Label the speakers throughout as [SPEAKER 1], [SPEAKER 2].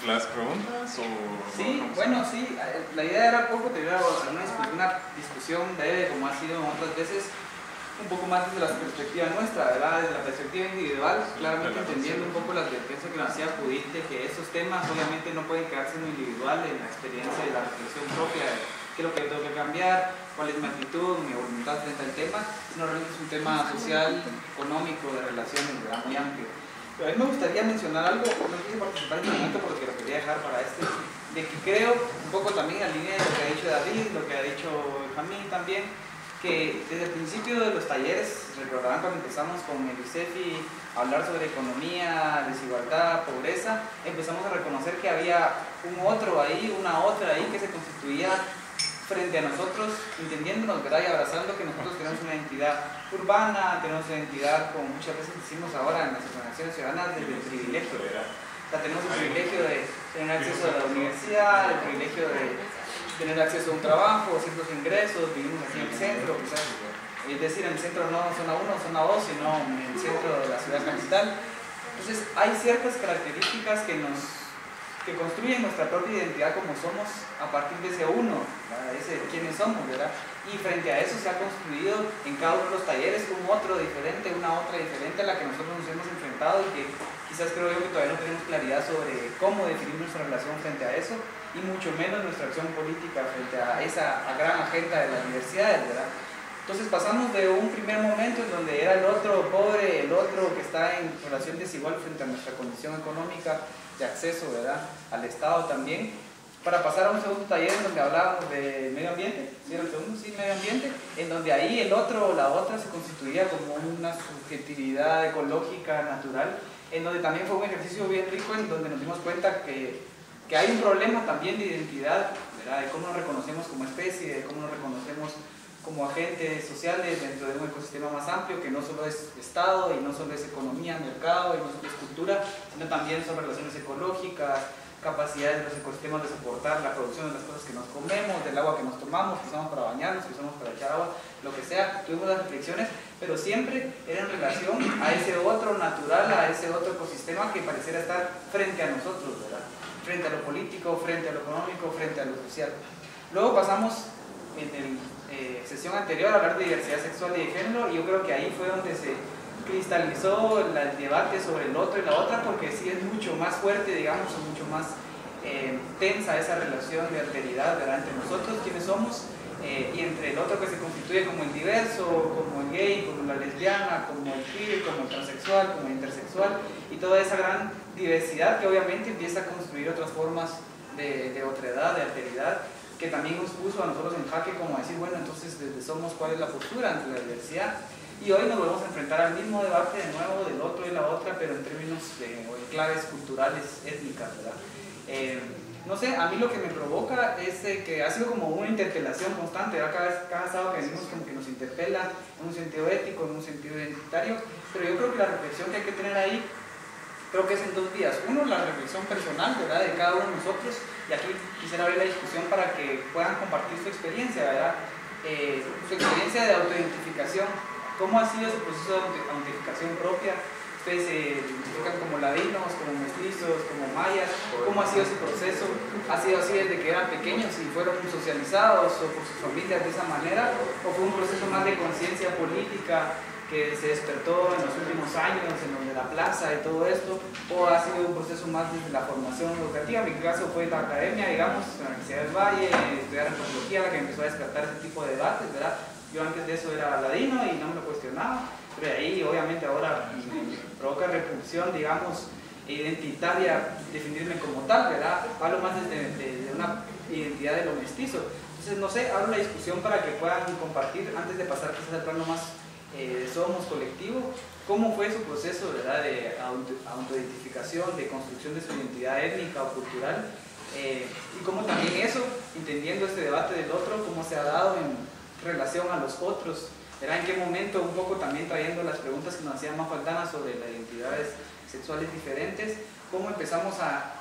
[SPEAKER 1] las preguntas o...?
[SPEAKER 2] Sí, bueno, sí, la idea era poco tener una discusión breve, como ha sido otras veces, un poco más desde la perspectiva nuestra, ¿verdad? Desde la perspectiva individual, claramente entendiendo un poco la advertencia que nos hacía Judith de que estos temas obviamente no pueden quedarse en lo individual, en la experiencia de la reflexión propia, de qué es lo que yo tengo que cambiar, cuál es mi actitud, mi voluntad frente al tema, sino realmente es un tema social, económico, de relaciones, ¿verdad? Muy amplio. Pero a mí me gustaría mencionar algo, no quise participar en el momento porque lo quería dejar para de que creo, un poco también en la línea de lo que ha dicho David, lo que ha dicho Jamil también, que desde el principio de los talleres, recordarán cuando empezamos con el ICEFI a hablar sobre economía, desigualdad, pobreza, empezamos a reconocer que había un otro ahí, una otra ahí que se constituía frente a nosotros, entendiéndonos, ¿verdad? Y abrazando que nosotros tenemos una identidad urbana, tenemos una identidad, como muchas veces decimos ahora en las organizaciones ciudadanas, desde el privilegio, ¿verdad? O sea, tenemos el privilegio de tener acceso a la universidad, el privilegio de tener acceso a un trabajo, ciertos ingresos, vivimos aquí en el centro, quizás, es decir, en el centro no zona 1, zona 2, sino en el centro de la ciudad capital. Entonces, hay ciertas características que construyen nuestra propia identidad como somos a partir de ese uno, ¿verdad? Ese quiénes somos, ¿verdad? Y frente a eso se ha construido en cada uno de los talleres un otro diferente, una otra diferente a la que nosotros nos hemos enfrentado y que quizás creo yo que todavía no tenemos claridad sobre cómo definir nuestra relación frente a eso y mucho menos nuestra acción política frente a esa gran agenda de las universidades, ¿verdad? Entonces pasamos de un primer momento en donde era el otro pobre, el otro que está en relación desigual frente a nuestra condición económica de acceso, ¿verdad?, al Estado también, para pasar a un segundo taller en donde hablábamos de medio ambiente, ¿sí era el segundo? Sí, medio ambiente, en donde ahí el otro o la otra se constituía como una subjetividad ecológica, natural, en donde también fue un ejercicio bien rico, en donde nos dimos cuenta que hay un problema también de identidad, ¿verdad?, de cómo nos reconocemos como especie, de cómo nos reconocemos como agentes sociales dentro de un ecosistema más amplio que no solo es Estado y no solo es economía, mercado y no solo es cultura, sino también son relaciones ecológicas, capacidades de los ecosistemas de soportar la producción de las cosas que nos comemos, del agua que nos tomamos, que usamos para bañarnos, que usamos para echar agua, lo que sea. Tuvimos las reflexiones, pero siempre era en relación a ese otro natural, a ese otro ecosistema que pareciera estar frente a nosotros, ¿verdad?, frente a lo político, frente a lo económico, frente a lo social. Luego pasamos en la sesión anterior a hablar de diversidad sexual y de género, y yo creo que ahí fue donde se cristalizó el debate sobre el otro y la otra, porque sí es mucho más fuerte, digamos, o mucho más tensa esa relación de alteridad, ¿verdad?, entre nosotros, quienes somos, y entre el otro que se constituye como el diverso, como el gay, como la lesbiana, como el queer, como el transexual, como el intersexual, y toda esa gran diversidad que obviamente empieza a construir otras formas de otredad, de alteridad, que también nos puso a nosotros en jaque como decir, bueno, entonces desde somos cuál es la postura ante la diversidad, y hoy nos volvemos a enfrentar al mismo debate de nuevo del otro y la otra, pero en términos o en claves culturales, étnicas, ¿verdad? No sé, a mí lo que me provoca es que ha sido como una interpelación constante, ¿verdad? Cada sábado que venimos como que nos interpela en un sentido ético, en un sentido identitario, pero yo creo que la reflexión que hay que tener ahí, creo que es en dos vías. Uno, la reflexión personal, ¿verdad?, de cada uno de nosotros, y aquí quisiera abrir la discusión para que puedan compartir su experiencia, ¿verdad? Su experiencia de autoidentificación. ¿Cómo ha sido ese proceso de autoidentificación propia? Ustedes se identifican como ladinos, como mestizos, como mayas. ¿Cómo ha sido ese proceso? ¿Ha sido así desde que eran pequeños y fueron socializados o por sus familias de esa manera? ¿O fue un proceso más de conciencia política que se despertó en los últimos años, en donde la plaza y todo esto? ¿O ha sido un proceso más desde la formación educativa? En mi caso fue la academia, digamos, en la Universidad del Valle, estudiar antropología, la que empezó a despertar ese tipo de debates, ¿verdad? Yo antes de eso era ladino y no me lo cuestionaba, pero de ahí obviamente ahora me provoca repulsión, digamos, identitaria, definirme como tal, ¿verdad? Hablo más desde una identidad de lo mestizo. Entonces, no sé, abro la discusión para que puedan compartir, antes de pasar quizás al plano más somos colectivo, cómo fue su proceso, ¿verdad?, de autoidentificación, de construcción de su identidad étnica o cultural, y cómo también eso, entendiendo este debate del otro, cómo se ha dado en relación a los otros, ¿verdad? En qué momento, un poco también trayendo las preguntas que nos hacía Mafaldana sobre las identidades sexuales diferentes, cómo empezamos a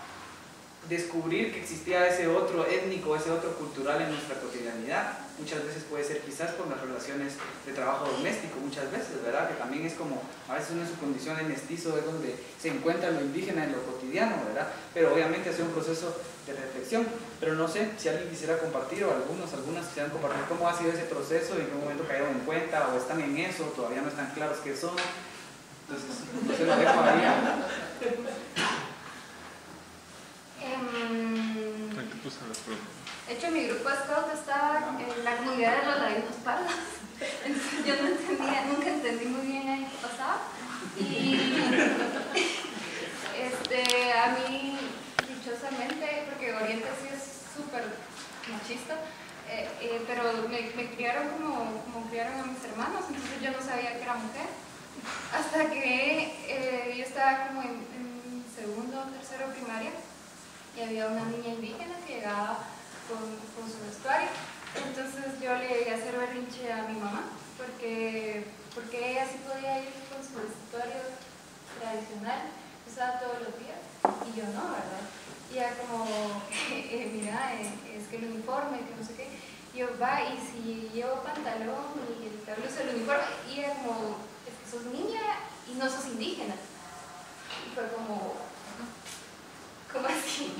[SPEAKER 2] descubrir que existía ese otro étnico, ese otro cultural en nuestra cotidianidad, muchas veces puede ser quizás por las relaciones de trabajo doméstico, muchas veces, ¿verdad? Que también es como, a veces uno en su condición de mestizo es donde se encuentra lo indígena en lo cotidiano, ¿verdad? Pero obviamente hace un proceso de reflexión, pero no sé si alguien quisiera compartir, o algunas quisieran compartir cómo ha sido ese proceso, en qué momento cayeron en cuenta, o están en eso, todavía no están claros qué son. Entonces, no se lo dejo ahí.
[SPEAKER 1] De hecho, mi grupo de scout estaba en la comunidad de los ladinos pardos. Entonces, yo no entendía, nunca entendí muy bien ahí qué pasaba. Y a mí, dichosamente, porque Oriente sí es súper machista, pero me criaron como criaron a mis hermanos, entonces yo no sabía que era mujer. Hasta que yo estaba como en segundo o tercero primaria y había una niña indígena que llegaba con su vestuario. Entonces yo le llegué a hacer berrinche a mi mamá porque ella sí podía ir con su vestuario tradicional, usaba todos los días, y yo no, ¿verdad? Y ella como, mira, es que el uniforme, que no sé qué. Y yo, va, y si llevo pantalón y el blusa, el uniforme, y ella como, es que sos niña y no sos indígena. Y fue como, ¿cómo así?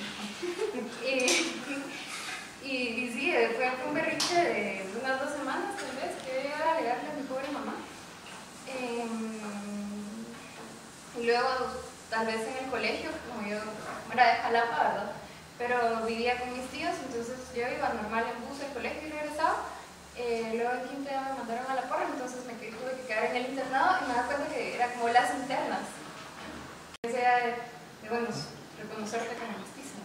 [SPEAKER 1] y sí, fue un berrinche de unas 2 semanas tal vez, que yo llegara a alegarle a mi pobre mamá. Y luego, tal vez en el colegio, como yo era de Jalapa, ¿verdad? Pero vivía con mis tíos, entonces yo iba normal en bus al colegio y regresaba. Luego en quinto me mandaron a la porra, entonces tuve que quedar en el internado y me daba cuenta que era como las internas. Sea de bueno, reconocerte como mestiza.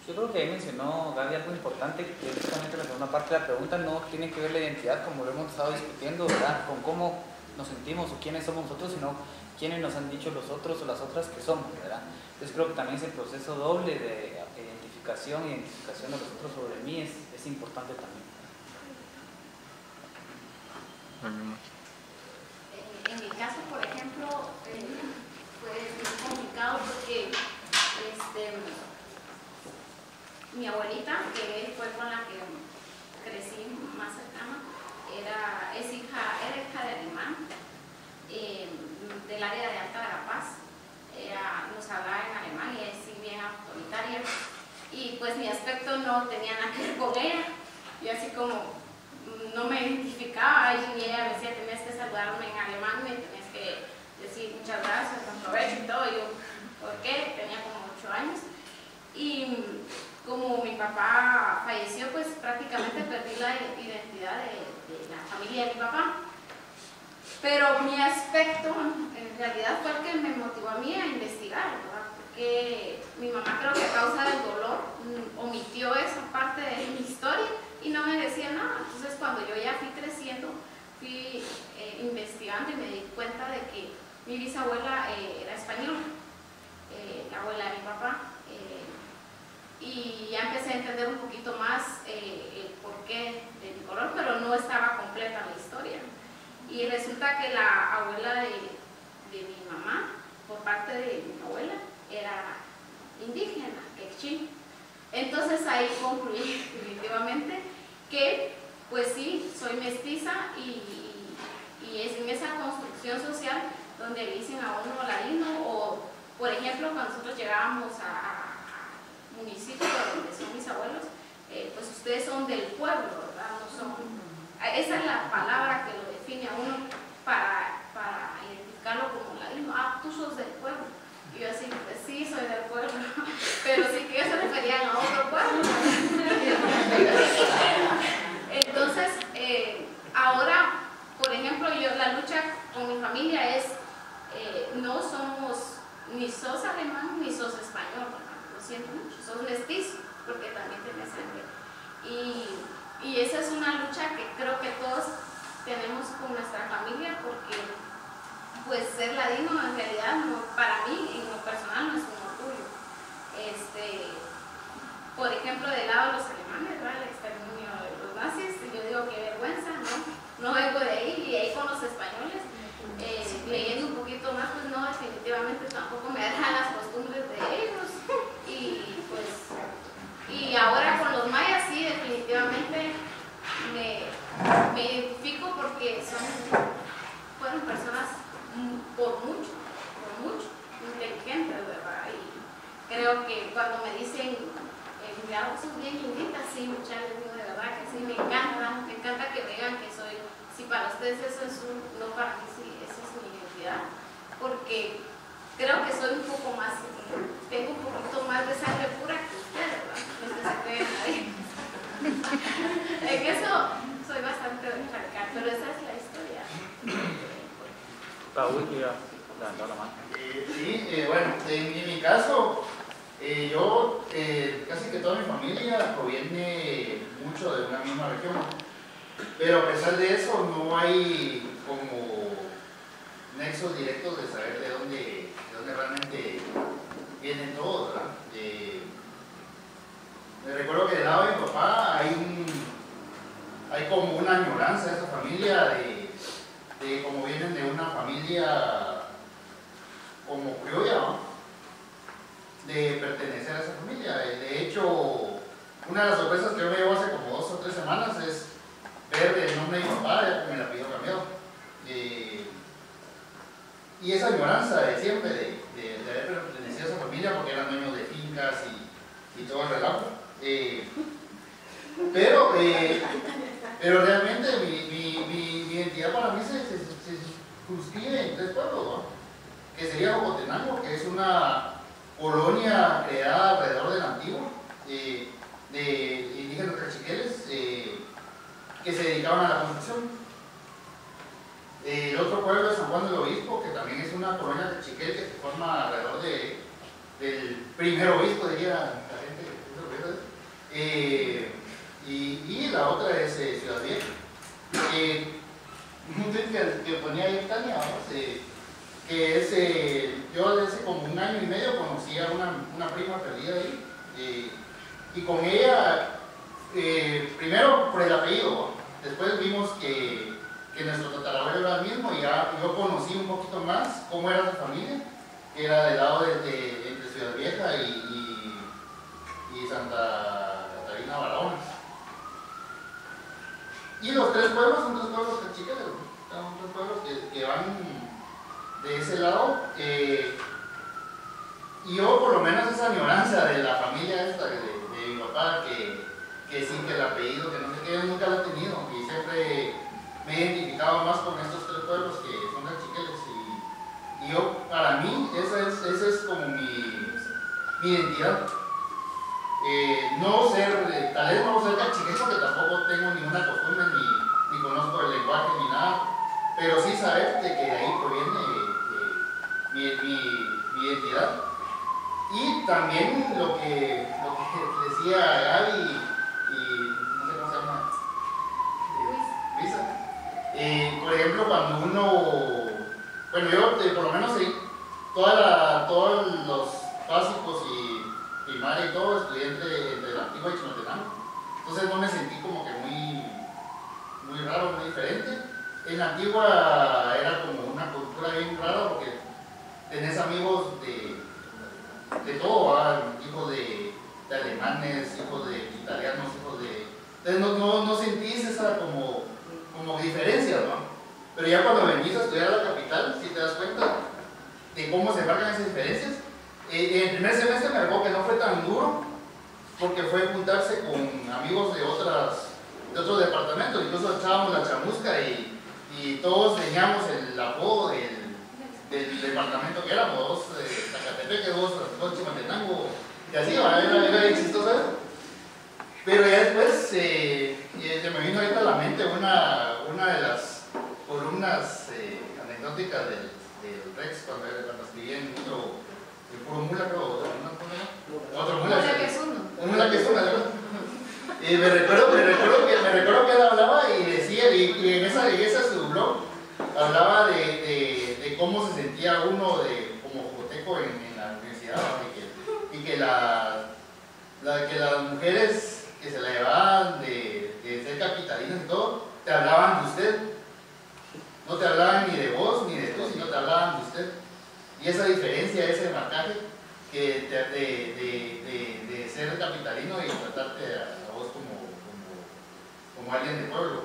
[SPEAKER 2] Yo creo que ahí mencionó Gaby algo importante, que es justamente la segunda parte de la pregunta. No tiene que ver la identidad, como lo hemos estado discutiendo, ¿verdad?, con cómo nos sentimos o quiénes somos nosotros, sino quiénes nos han dicho los otros o las otras que somos, ¿verdad? Entonces creo que también ese proceso doble de identificación de los otros sobre mí es importante también.
[SPEAKER 3] En mi caso, por ejemplo, fue muy complicado porque mi abuelita, que fue con la que crecí más cercana, era hija de alemán, del área de Alta Verapaz. Nos hablaba en alemán y es sí bien autoritaria, y pues mi aspecto no tenía nada que ver con ella. Yo así como no me identificaba, y ella me decía, tenías que saludarme en alemán, me tenías que decir muchas gracias, con provecho y todo. Y yo, ¿por qué? Tenía como 8 años. Y como mi papá falleció, pues prácticamente perdí la identidad de la familia de mi papá. Pero mi aspecto en realidad fue el que me motivó a mí a investigar, ¿verdad? Porque mi mamá, creo que a causa del dolor omitió esa parte de mi historia y no me decía nada. Entonces cuando yo ya fui creciendo, fui investigando y me di cuenta de que mi bisabuela era española, la abuela de mi papá, y ya empecé a entender un poquito más el porqué de mi color, pero no estaba completa la historia. Y resulta que la abuela de mi mamá, por parte de mi abuela, era indígena, quechí. Entonces ahí concluí definitivamente que pues sí, soy mestiza, y es en esa construcción social donde le dicen a uno ladino, o por ejemplo cuando nosotros llegábamos a municipios donde son mis abuelos, pues ustedes son del pueblo, ¿verdad? No son, esa es la palabra que lo define a uno para identificarlo como ladino. Tú sos del pueblo. Y yo así, pues sí, soy del pueblo, pero sí que se referían a otro pueblo. Entonces, ahora, por ejemplo, la lucha con mi familia es, no somos, ni sos alemán ni sos español, lo siento mucho, sos mestizo, porque también tenés sangre. Y esa es una lucha que creo que todos tenemos con nuestra familia, porque pues ser ladino en realidad para mí en lo personal no es un orgullo. Por ejemplo, del lado de los alemanes, ¿verdad?, el exterminio de los nazis, yo digo qué vergüenza, no vengo de ahí, y ahí con los españoles, leyendo un poquito más, pues no, definitivamente tampoco me dejan las costumbres de ellos, y ahora con los mayas sí, definitivamente creo que cuando me dicen, mira, vos sos bien lindita, sí, muchachos, les digo de verdad que sí, me encanta que vean que soy, si para ustedes eso es no para mí sí, esa es mi identidad, porque creo que soy un poco más, tengo un poquito más de sangre pura que ustedes, ¿verdad? En eso soy bastante radical, pero esa es la historia.
[SPEAKER 2] Raúl, que levantó la mano.
[SPEAKER 4] Sí, bueno, en mi caso, yo, casi que toda mi familia proviene mucho de una misma región, pero a pesar de eso no hay como nexos directos de saber de dónde realmente vienen todos, ¿verdad? Me recuerdo que del lado de mi papá hay como una añoranza de esa familia de como vienen de una familia como criolla, ¿no? De pertenecer a esa familia. De hecho, una de las sorpresas que yo me llevo hace como 2 o 3 semanas es ver el nombre de mi papá ya con el apellido cambiado. Y esa añoranza de siempre de haber pertenecido a esa familia porque eran dueños de fincas y todo el relajo. Pero realmente mi identidad para mí se suscribe en 3 pueblos, ¿no? Que sería Jocotenango, que es una colonia creada alrededor del antiguo de indígenas cachiqueles que se dedicaban a la construcción. El otro pueblo es San Juan del Obispo, que también es una colonia cachiquel que se forma alrededor del primer obispo, diría la gente que es y la otra es Ciudad Vieja. Un tweet que ponía ahí Tania, que es, yo desde como 1 año y medio conocí a una prima perdida ahí, y con ella, primero por el apellido, después vimos que nuestro tatarabuelo era el mismo y ya yo conocí un poquito más cómo era su familia, que era del lado entre Ciudad Vieja y Santa Catarina Barahona. Y los 3 pueblos son 3 pueblos cachiqueles, son 3 pueblos que van de ese lado. Y yo por lo menos esa añoranza de la familia esta de mi papá, que sí, que el apellido, que no sé qué, yo nunca lo he tenido y siempre me he identificado más con estos 3 pueblos que son cachiqueles y yo, para mí, esa es como mi identidad. Tal vez no ser cachiquel porque tampoco tengo ninguna costumbre ni conozco el lenguaje ni nada, pero sí saber de que de ahí proviene mi identidad. Y también lo que decía Gaby y no sé cómo se llama, Luisa. Por ejemplo, cuando bueno, yo por lo menos sí, todos los básicos y primaria y todo estudié entre la Antigua y Chinotenango. Entonces no me sentí como que muy raro, muy diferente. En la Antigua era como una cultura bien rara porque tenés amigos de todo, ¿verdad? Hijos de alemanes, hijos de italianos, hijos de... Entonces no sentís esa como diferencia, ¿no? Pero ya cuando venís a estudiar a la capital, si te das cuenta de cómo se marcan esas diferencias. En el primer semestre me recuerdo que no fue tan duro porque fue juntarse con amigos de otros departamentos, incluso echábamos la chamusca y todos teníamos el apodo del departamento que éramos, 2 Zacatepeque, 2 Chimaltenango, y así, era bien chistoso eso. Pero ya después se me vino ahorita a la mente una de las columnas anecdóticas del Rex cuando escribía en el puro mula, creo, otro mula. Un mula que es una, ¿verdad? Y me recuerdo que él hablaba y decía, y en esa su blog, hablaba de cómo se sentía uno como jocoteco en la universidad, ¿no? y que las mujeres que se la llevaban de ser capitalinas y todo, te hablaban de usted. No te hablaban ni de vos ni de tú, sino te hablaban de usted. Y esa diferencia, ese marcaje de ser capitalino y tratarte a vos como alguien de pueblo.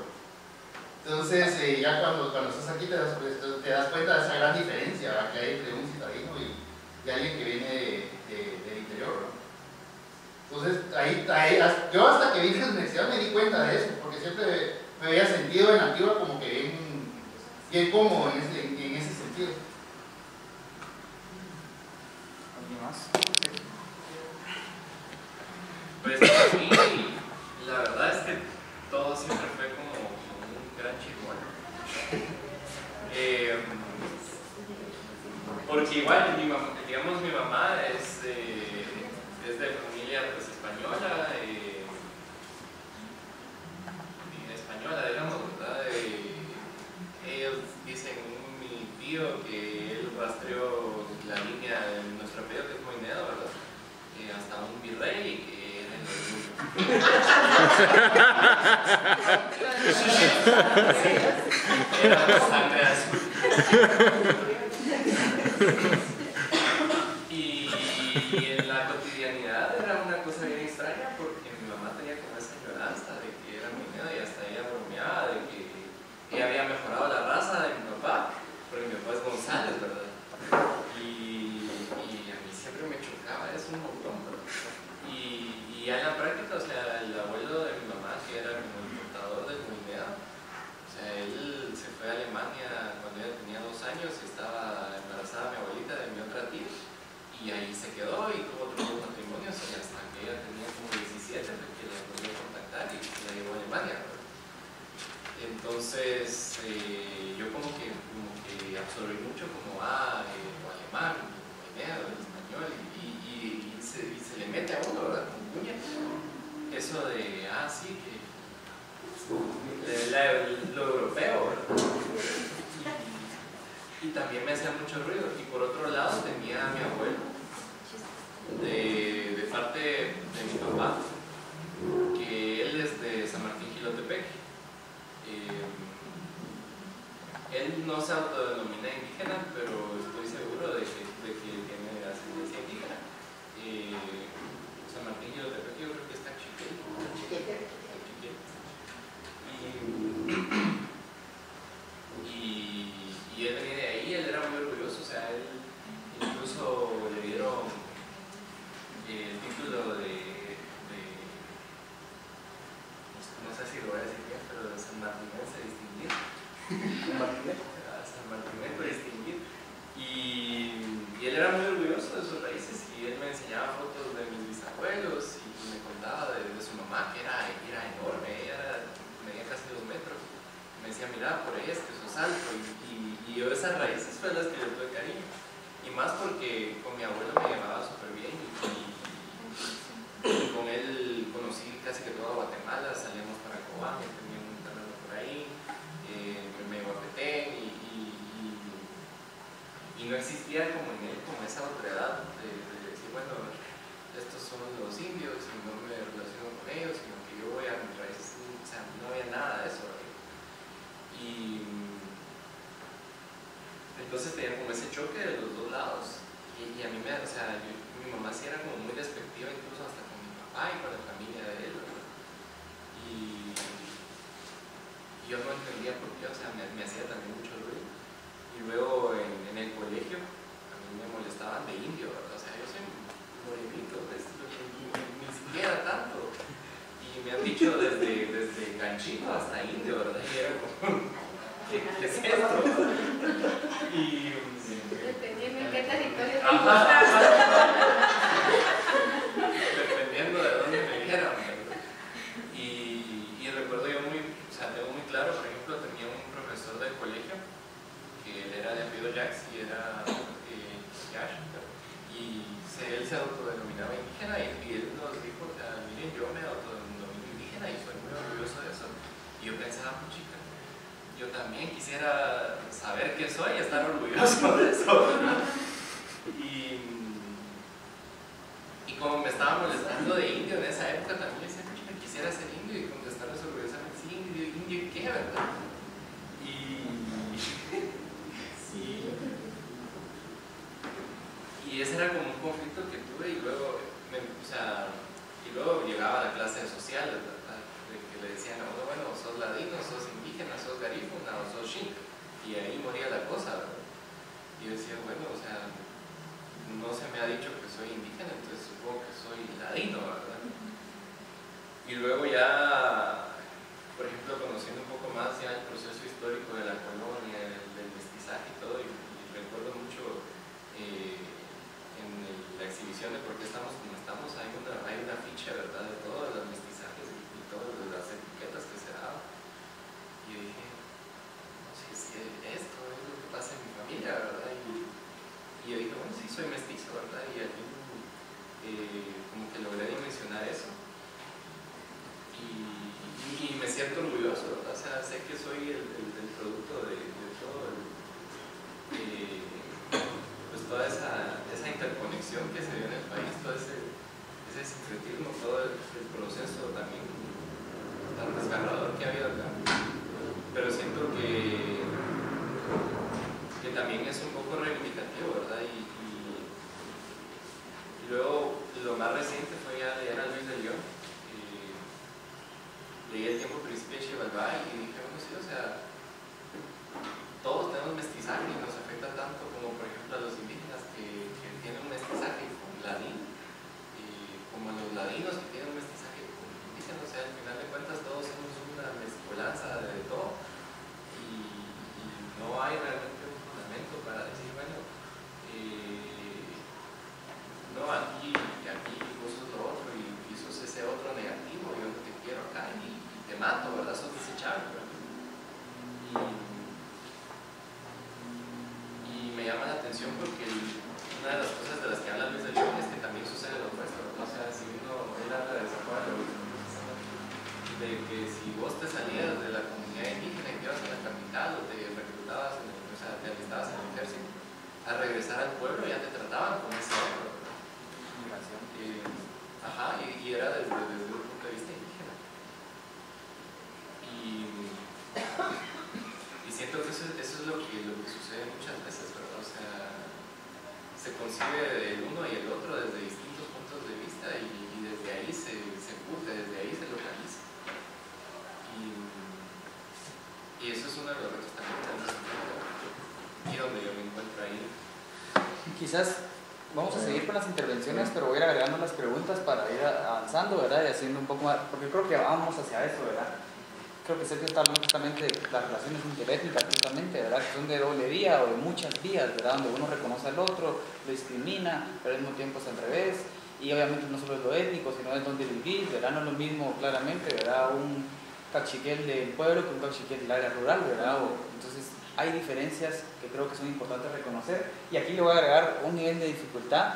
[SPEAKER 4] Entonces, ya cuando estás aquí te das cuenta de esa gran diferencia que hay entre un citadino y alguien que viene del interior, yo hasta que vine a la universidad me di cuenta de eso, porque siempre me había sentido en Antigua como que bien cómodo en ese sentido.
[SPEAKER 2] ¿Alguien más?
[SPEAKER 5] Pues para mí, la verdad es que todo siempre fue como un gran chirmol. Porque igual, digamos, mi mamá es de familia pues, española, digamos, ¿verdad? Ellos dicen, mi tío, que él rastreó la línea de nuestro apellido, que es Moinedo, ¿verdad? Hasta un virrey, que era el era sangre azul. Y en la cotidianidad era una cosa bien extraña, porque mi mamá tenía como esa añoranza de que era Moinedo y hasta ella bromeaba de que ella había mejorado la raza de mi papá, porque mi papá es González, ¿verdad? Y a mí siempre me chocaba eso un montón, ¿verdad? Y ya en la práctica, o sea, el abuelo de mi mamá, que era como el portador del Moinedo, o sea, él se fue a Alemania cuando ella tenía 2 años y estaba embarazada mi abuelita de mi otra tía, y ahí se quedó y tuvo otros 2 matrimonios, y hasta que ella tenía como 17, que la volvió a contactar y la llevó a Alemania, ¿verdad? Entonces, yo como que absorbí mucho como, o alemán, o Moinedo, el español, y se le mete a uno, ¿verdad? Con cuña. Eso de, sí, que lo europeo, ¿verdad? Y también me hacía mucho ruido. Y por otro lado tenía a mi abuelo, de parte de mi papá, que él es de San Martín Jilotepec. Él no se autodenomina indígena, pero estoy seguro de que tiene ascendencia indígena. San Martín Jilotepec, yo creo que está Chiquel. Y él venía de ahí, él era muy orgulloso, o sea, él incluso le dieron el título no sé si lo voy a decir bien, pero de San Martinense distinguido. San Martinense distinguido. Y él era muy orgulloso de sus raíces, y él me enseñaba fotos de mis bisabuelos y me contaba de su mamá, que era enorme, ella medía casi 2 metros. Me decía, mira, por ahí es que sos alto, y yo esas raíces fue las que le tuve cariño, y más porque con mi abuelo me llevaba súper bien, y con él conocí casi que toda Guatemala, salíamos para Cobán, tenía un terreno por ahí, me llevó a Petén, y no existía como en él como esa otredad de decir, bueno, estos son los indios y no me relaciono con ellos, sino que yo voy a mis raíces, o sea, no había nada de eso, ¿verdad? Y entonces tenía como ese choque de los dos lados, y a mí mi mamá sí era como muy despectiva, incluso hasta con mi papá y con la familia de él, ¿verdad? Y yo no entendía por qué, o sea, me hacía también mucho ruido. Y luego en el colegio a mí me molestaban de indio, ¿verdad? O sea, yo soy morenito, ni siquiera tanto. Y me han dicho desde ganchito hasta indio, ¿verdad? Y era como, ¿qué es esto? Y
[SPEAKER 3] dependiendo de qué territorio te
[SPEAKER 5] dependiendo de dónde me vieran, ¿verdad? Y recuerdo yo tengo muy claro, por ejemplo, tenía un profesor del colegio que él era de apellido Jax y era Yash, y él se autodenominaba indígena, y él nos dijo, miren, yo me autodenomino indígena y soy muy orgulloso de eso. Y yo pensaba, chica, yo también quisiera saber qué soy y estar orgulloso de eso, ¿verdad? Y como me estaba molestando de indio en esa época, también decía, chica, quisiera ser indio y contestarles orgullosamente, sí, indio, ¿qué, verdad? Y ese era como un conflicto que tuve, y luego llegaba a la clase de sociales, ¿verdad? De que le decían, bueno, sos ladino, sos indígena, sos garífuna o sos xinca, y ahí moría la cosa, ¿verdad? Y yo decía, bueno, o sea, no se me ha dicho que soy indígena, entonces supongo que soy ladino, ¿verdad? explicación de por qué estamos como estamos. Hay una ficha, ¿verdad?, de todos los mestizajes y todas las etiquetas que se daban. Y yo dije, no sé si esto es lo que pasa en mi familia, ¿verdad? Y yo dije, bueno, sí, soy mestizo, ¿verdad? Y allí como que logré dimensionar eso. Y me siento orgulloso, ¿verdad? O sea, sé que soy el producto de todo pues toda esa interconexión que se dio en el país, todo ese sincretismo, todo el proceso también tan desgarrador que ha habido acá. Pero siento que también es un poco reivindicativo, ¿verdad? Y luego lo más reciente fue ya leer a Luis de León. Leí El tiempo principio de Xibalbá y dije, bueno, sí, o sea, todos tenemos mestizaje y nos afecta tanto como por ejemplo a los indígenas que tienen un mestizaje con ladín, como a los ladinos que tienen un mestizaje con indígenas. O sea, al final de cuentas todos somos una mezcolanza de todo y no hay realmente un fundamento para decir, bueno, no, aquí vos sos lo otro y sos ese otro negativo, yo no te quiero acá y te mato, ¿verdad? Sos desechable, ¿verdad? Y me llama la atención porque una de las cosas de las que habla Luis de León es que también sucede lo opuesto, ¿verdad? O sea, si él habla de esa forma de que si vos te salías de la comunidad indígena y te ibas a la capital o te reclutabas, o sea, te alistabas en el ejército, al regresar al pueblo ya te trataban como ese otro, ¿verdad? Ajá, y era desde un punto de vista indígena. Y siento que eso es lo que sucede muchas veces, ¿verdad? O sea, se concibe el uno y el otro desde distintos puntos de vista y desde ahí se curte, desde ahí se localiza. Y eso es uno de los retos también y donde yo me encuentro ahí.
[SPEAKER 2] Quizás vamos a seguir con las intervenciones, pero voy a ir agregando las preguntas para ir avanzando, ¿verdad? Y haciendo un poco más, porque creo que vamos hacia eso, ¿verdad? Creo que Sergio está hablando justamente de las relaciones interétnicas, justamente, ¿verdad? Que son de doble vía o de muchas vías, ¿verdad? Donde uno reconoce al otro, lo discrimina, pero al mismo tiempo es al revés. Y obviamente no solo es lo étnico, sino es donde vivís, ¿verdad? No es lo mismo, claramente, ¿verdad? Un cachiquel del pueblo que un cachiquel del área rural, ¿verdad? Entonces, hay diferencias que creo que son importantes reconocer. Y aquí le voy a agregar un nivel de dificultad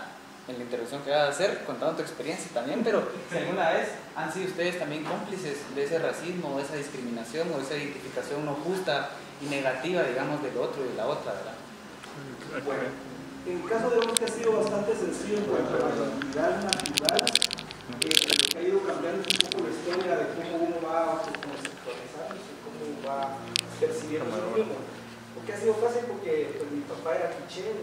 [SPEAKER 2] en la intervención que vas a hacer, contando tu experiencia también, pero si alguna vez han sido ustedes también cómplices de ese racismo, de esa discriminación o de esa identificación no justa y negativa, digamos, del otro y de la otra, ¿verdad?
[SPEAKER 6] Bueno, en mi caso digamos que ha sido bastante sencillo en cuanto a la identidad natural, lo que ha ido cambiando un poco la historia de cómo uno va conceptualizándose, cómo va percibiendo su mundo. Porque ha sido fácil porque pues, mi papá era quiché,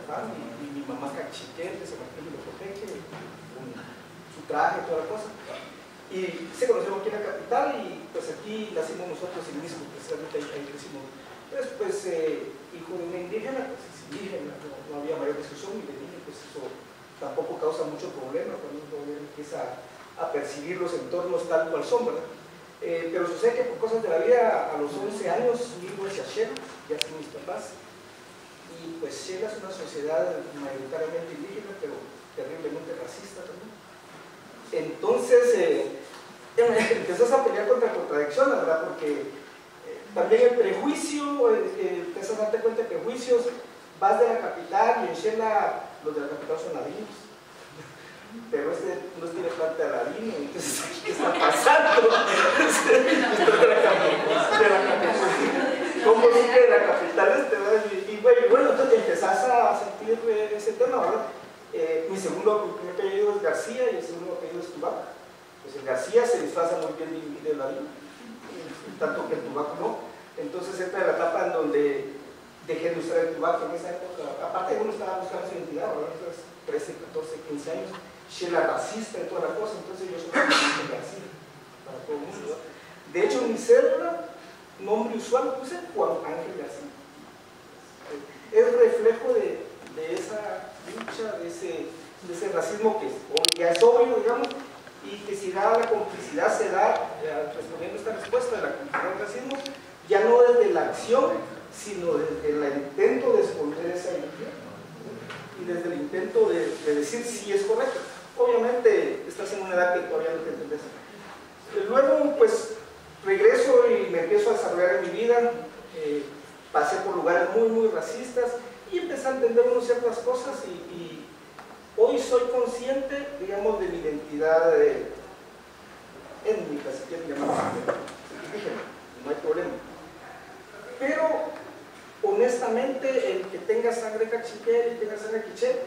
[SPEAKER 6] y mi mamá cachiquel, de San Martín de Locoteque, con su traje y toda la cosa. Y se conocieron aquí en la capital y pues aquí nacimos nosotros en mismo, precisamente ahí crecimos. Entonces, pues, hijo de una indígena, pues es indígena, no había mayor discusión, y de niño, pues eso tampoco causa mucho problema cuando uno empieza a percibir los entornos tal cual son, ¿verdad? Pero sucede que por cosas de la vida, a los 11 años, vivo hacia Shela, ya son mis papás. Y pues Shela es una sociedad mayoritariamente indígena, pero terriblemente racista también. Entonces, empezás a pelear contra contradicciones, ¿verdad? Porque también el prejuicio, te vas a darte cuenta de prejuicios, vas de la capital y en Shela los de la capital son ladinos. Pero no tiene planta de ladino, entonces ¿qué está pasando? ¿Cómo es que de la capital y bueno, entonces empezás a sentir ese tema, ¿verdad? Mi primer apellido es García y el segundo apellido es Tubac. Pues el García se disfraza muy bien de ladino, tanto que el Tubac no. Entonces entra en la etapa en donde dejé de usar el Tubac en esa época. Aparte uno estaba buscando su identidad, ¿verdad? Entonces, 13, 14, 15 años. Shela racista y toda la cosa, entonces yo soy García para todo el mundo. De hecho, en mi cédula, nombre usual puse Juan Ángel García. Es reflejo de esa lucha, de ese racismo que ya es obvio, digamos, y que si da la complicidad se da, respondiendo esta respuesta de la complicidad del racismo, ya no desde la acción, sino desde el intento de esconder esa identidad. y desde el intento de decir si es correcto. Obviamente estás en una edad que todavía no te entiendes. Luego, pues, regreso y me empiezo a desarrollar en mi vida. Pasé por lugares muy, muy racistas y empecé a entender ciertas cosas y hoy soy consciente, digamos, de mi identidad étnica, si quieren llamarlo indígena, no hay problema. Pero, honestamente, el que tenga sangre cachiquel y tenga sangre quiché,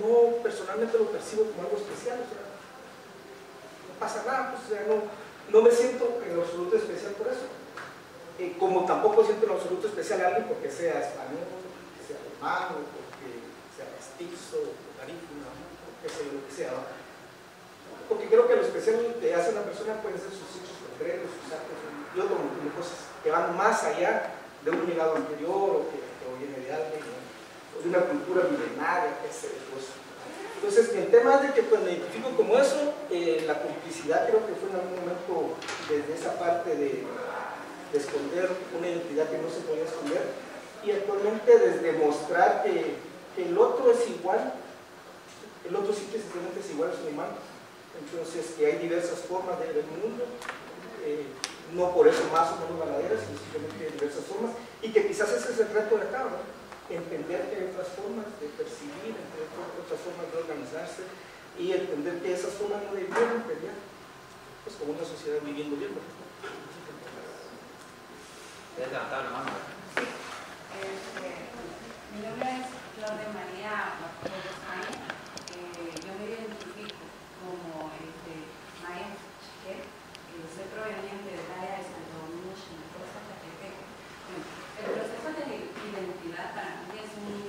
[SPEAKER 6] no personalmente lo percibo como algo especial, o sea, no pasa nada, pues, o sea, no me siento en lo absoluto especial por eso. Como tampoco siento en lo absoluto especial a alguien porque sea español, porque sea romano, porque sea mestizo, garífuna, porque sea lo que sea, ¿no? Porque creo que lo especial que hace una persona pueden ser sus hechos concretos, sus actos y otro montón de cosas que van más allá de un legado anterior o que viene de alguien, ¿no? O de una cultura milenaria, que sé, pues. Entonces, el tema es de que pues, me identifico como eso, la complicidad creo que fue en algún momento desde esa parte de esconder una identidad que no se podía esconder, y actualmente desde mostrar que el otro es igual, el otro sí que simplemente es igual, es un humano. Entonces, que hay diversas formas de ver el mundo, no por eso más o menos valaderas, sino simplemente hay diversas formas, y que quizás ese es el reto de acá, ¿no? Entender que hay otras formas de percibir, entender que hay otras formas de organizarse, y entender que esas formas no debieron pelear, pues como una sociedad viviendo bien, ¿no?
[SPEAKER 2] ¿Puedes levantar la mano?
[SPEAKER 3] Sí. Mi nombre es Flor de María Martínez. Yo me identifico como Maya Chiquel. Soy proveniente del área de Santo Domingo, Chinacosa, Catepec. El proceso de identidad para mí es un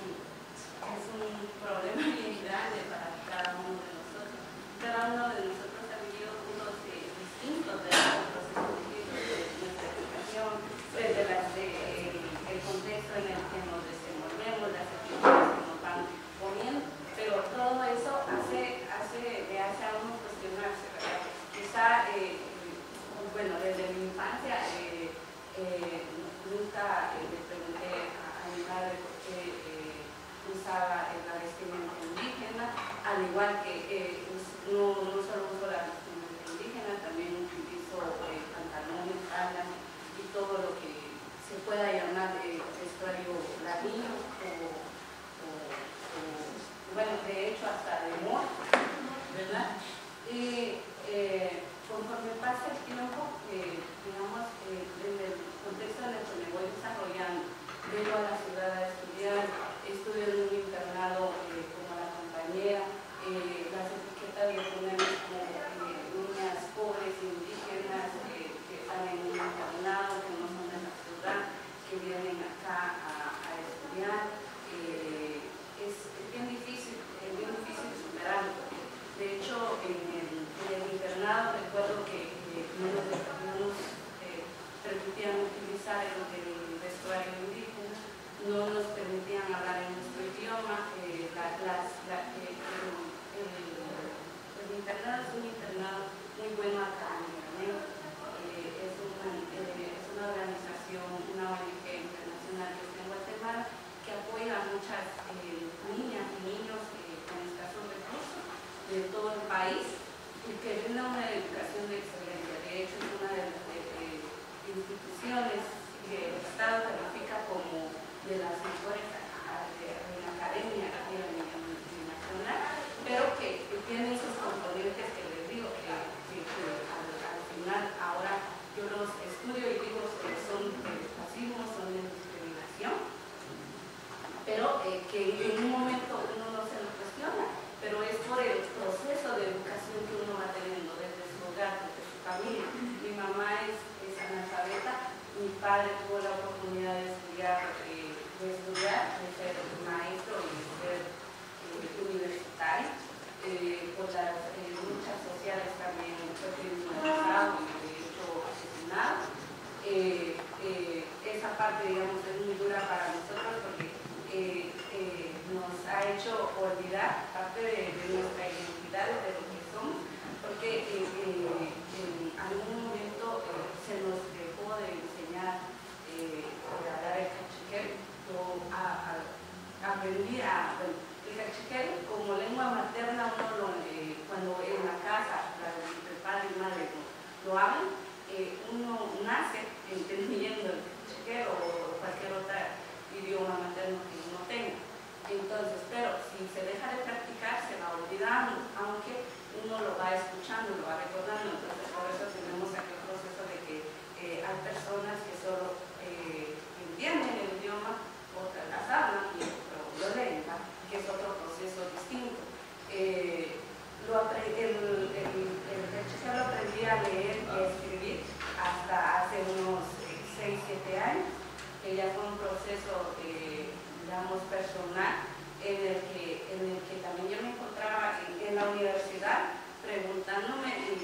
[SPEAKER 3] problema bien grande para cada uno de nosotros. Cada uno de nosotros ha vivido puntos distintos de los procesos de nuestra educación, el contexto en el que nos desenvolvemos, las actividades que nos van poniendo, pero todo eso le hace a uno cuestionarse, ¿verdad? Quizá, bueno, desde mi infancia nunca le pregunté a mi madre por qué usaba la vestimenta indígena, al igual que no solo uso la vestimenta indígena, también utilizo pantalones, faldas y todo lo que se pueda llamar vestuario latino o bueno, de hecho hasta de moda, ¿verdad? Y conforme pasa el tiempo, digamos, en el contexto en el que me voy desarrollando, vengo a la ciudad a estudiar, estudio en un internado como la compañera, las etiquetas le ponemos como niñas pobres, indígenas, que están en un internado, que no son de la ciudad, que vienen acá a estudiar. Es bien difícil superarlo. De hecho, en el internado recuerdo que no nos permitían utilizar el vestuario indígena, no nos permitían hablar en nuestro idioma. El internado es un internado muy bueno académicamente. Es una organización, una ONG internacional que está en Guatemala, que apoya a muchas niñas y niños con escasos recursos de todo el país y que brinda una educación de excelencia. De hecho, es una de las instituciones que el Estado califica como de las mejores en la academia a nivel nacional, pero que tiene esos componentes que les digo que al final ahora yo los estudio y digo que son de racismo, son de discriminación, pero que en un momento uno no se lo cuestiona, pero es por el proceso de educación que uno va teniendo desde su hogar, desde su familia. Mi mamá es analfabeta, mi padre tuvo la oportunidad de estudiar, de ser maestro y de ser universitario, por las luchas sociales también fue criminalizado y de hecho asesinado. Esa parte, digamos, es muy dura para nosotros porque nos ha hecho olvidar parte de nuestra identidad, de lo que somos, porque en algún momento se nos dejó de enseñar a hablar el cachiquel. Yo aprendí el cachiquel
[SPEAKER 7] olvidando, aunque uno lo va escuchando, lo va recordando. Entonces por eso tenemos aquel proceso de que hay personas que solo entienden el idioma, otras las hablan y otros lo leen, que es otro proceso distinto. El hecho lo aprendí a leer y a escribir hasta hace unos 6, 7 años, que ya fue un proceso, digamos, personal, en el que también yo me encontraba en la universidad preguntándome de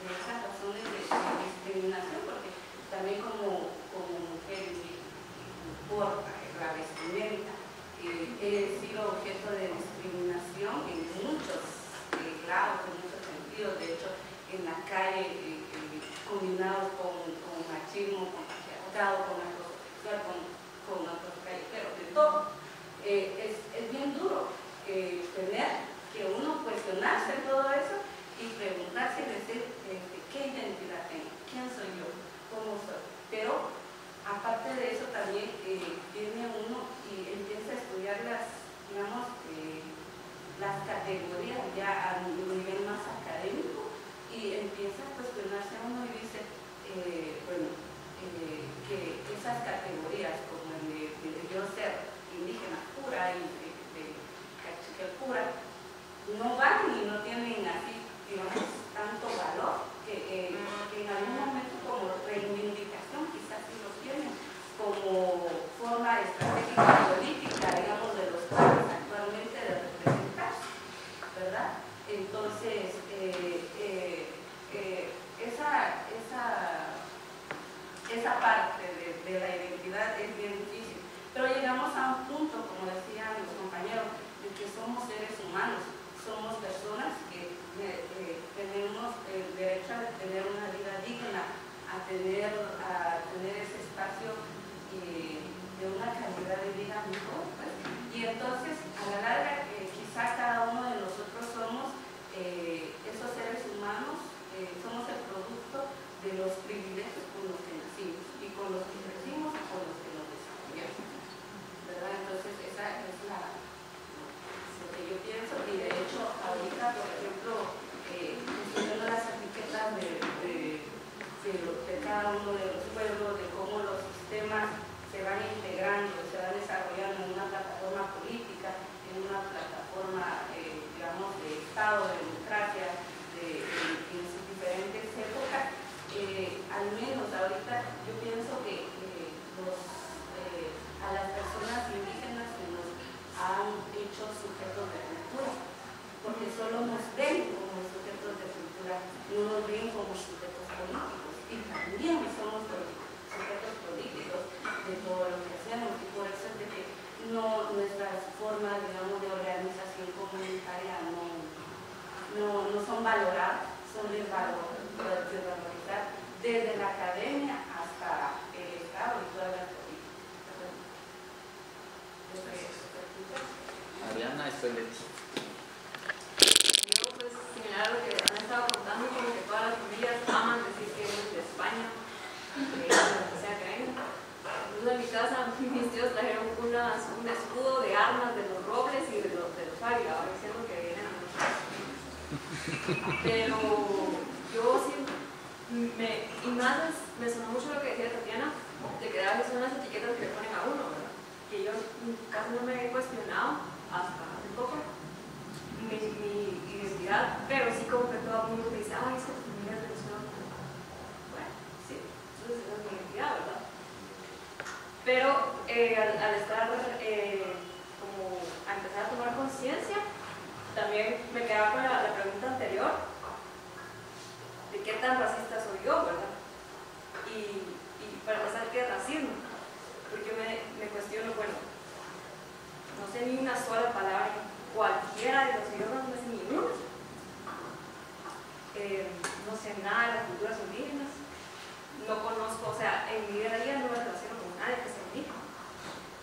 [SPEAKER 7] esas razones de discriminación, porque también como mujer por la vestimenta he sido objeto de discriminación en muchos grados, en muchos sentidos. De hecho, en la calle, combinados con machismo, con patriarcado, con acoso sexual, con acoso callejero, de todo. Es bien duro tener que uno cuestionarse todo eso y preguntarse y decir qué identidad tengo, quién soy yo, cómo soy. Pero aparte de eso también viene uno y empieza a estudiar las categorías ya a nivel más académico y empieza a cuestionarse uno y dice, que esas categorías como el de yo ser indígena pura y de cachiquel pura no van y no tienen así, digamos, tanto valor que en algún momento como reivindicación quizás sí lo tienen como forma estratégica política, digamos, de los países actualmente de representarse, ¿verdad? Entonces, esa parte de la identidad es bien difícil, pero llegamos a un punto, como decían los compañeros, de que somos seres humanos, somos personas que tenemos el derecho a tener una vida digna, a tener ese espacio de una calidad de vida mejor, pues. Y entonces, a la larga, quizá cada uno de nosotros somos esos seres humanos, somos el producto de los privilegios con los que nacimos y con los que crecimos y con los que nos desarrollamos, ¿verdad? Entonces esa es lo que yo pienso, y de hecho ahorita, por ejemplo, estoy viendo las etiquetas de cada uno de los pueblos, de cómo los sistemas se van integrando, se van desarrollando en una plataforma política, en una plataforma, digamos, de Estado, de democracia, en sus diferentes épocas. Al menos ahorita yo pienso que a las personas indígenas se nos han hecho sujetos de cultura, porque solo nos ven como sujetos de cultura, no nos ven como sujetos políticos, y también somos sujetos políticos de todo lo que hacemos, y por eso es de que nuestras formas, digamos, de organización comunitaria no son valoradas, son desvalorizadas desde la academia hasta el Estado y todas las políticas.
[SPEAKER 2] Ariana, después Leti.
[SPEAKER 8] Yo, pues, similar a lo que han estado contando, como que todas las familias aman decir que vienen de España, de lo que sea que vengan. Incluso en mi casa, mis tíos trajeron un escudo de armas de los Robles y de los Ávila, diciendo que vienen de nosotros. Pero yo siempre, y más me sonó mucho lo que decía Tatiana, de que a veces son las etiquetas que le ponen a uno, ¿verdad? Que yo casi no me he cuestionado hasta hace poco mi identidad, pero sí como que todo el mundo me dice, ay, es que tu familia es venezolana. Bueno, sí, entonces esa es mi identidad, ¿verdad? Pero al estar como a empezar a tomar conciencia, también me quedaba con la pregunta anterior de qué tan racista soy yo, ¿verdad? Y para empezar, ¿qué es racismo? Porque me cuestiono, bueno, no sé ni una sola palabra en cualquiera de los idiomas, no sé ni una. No sé nada de las culturas indígenas, no conozco, o sea, en mi día a día no me relaciono con nadie que sea indígena.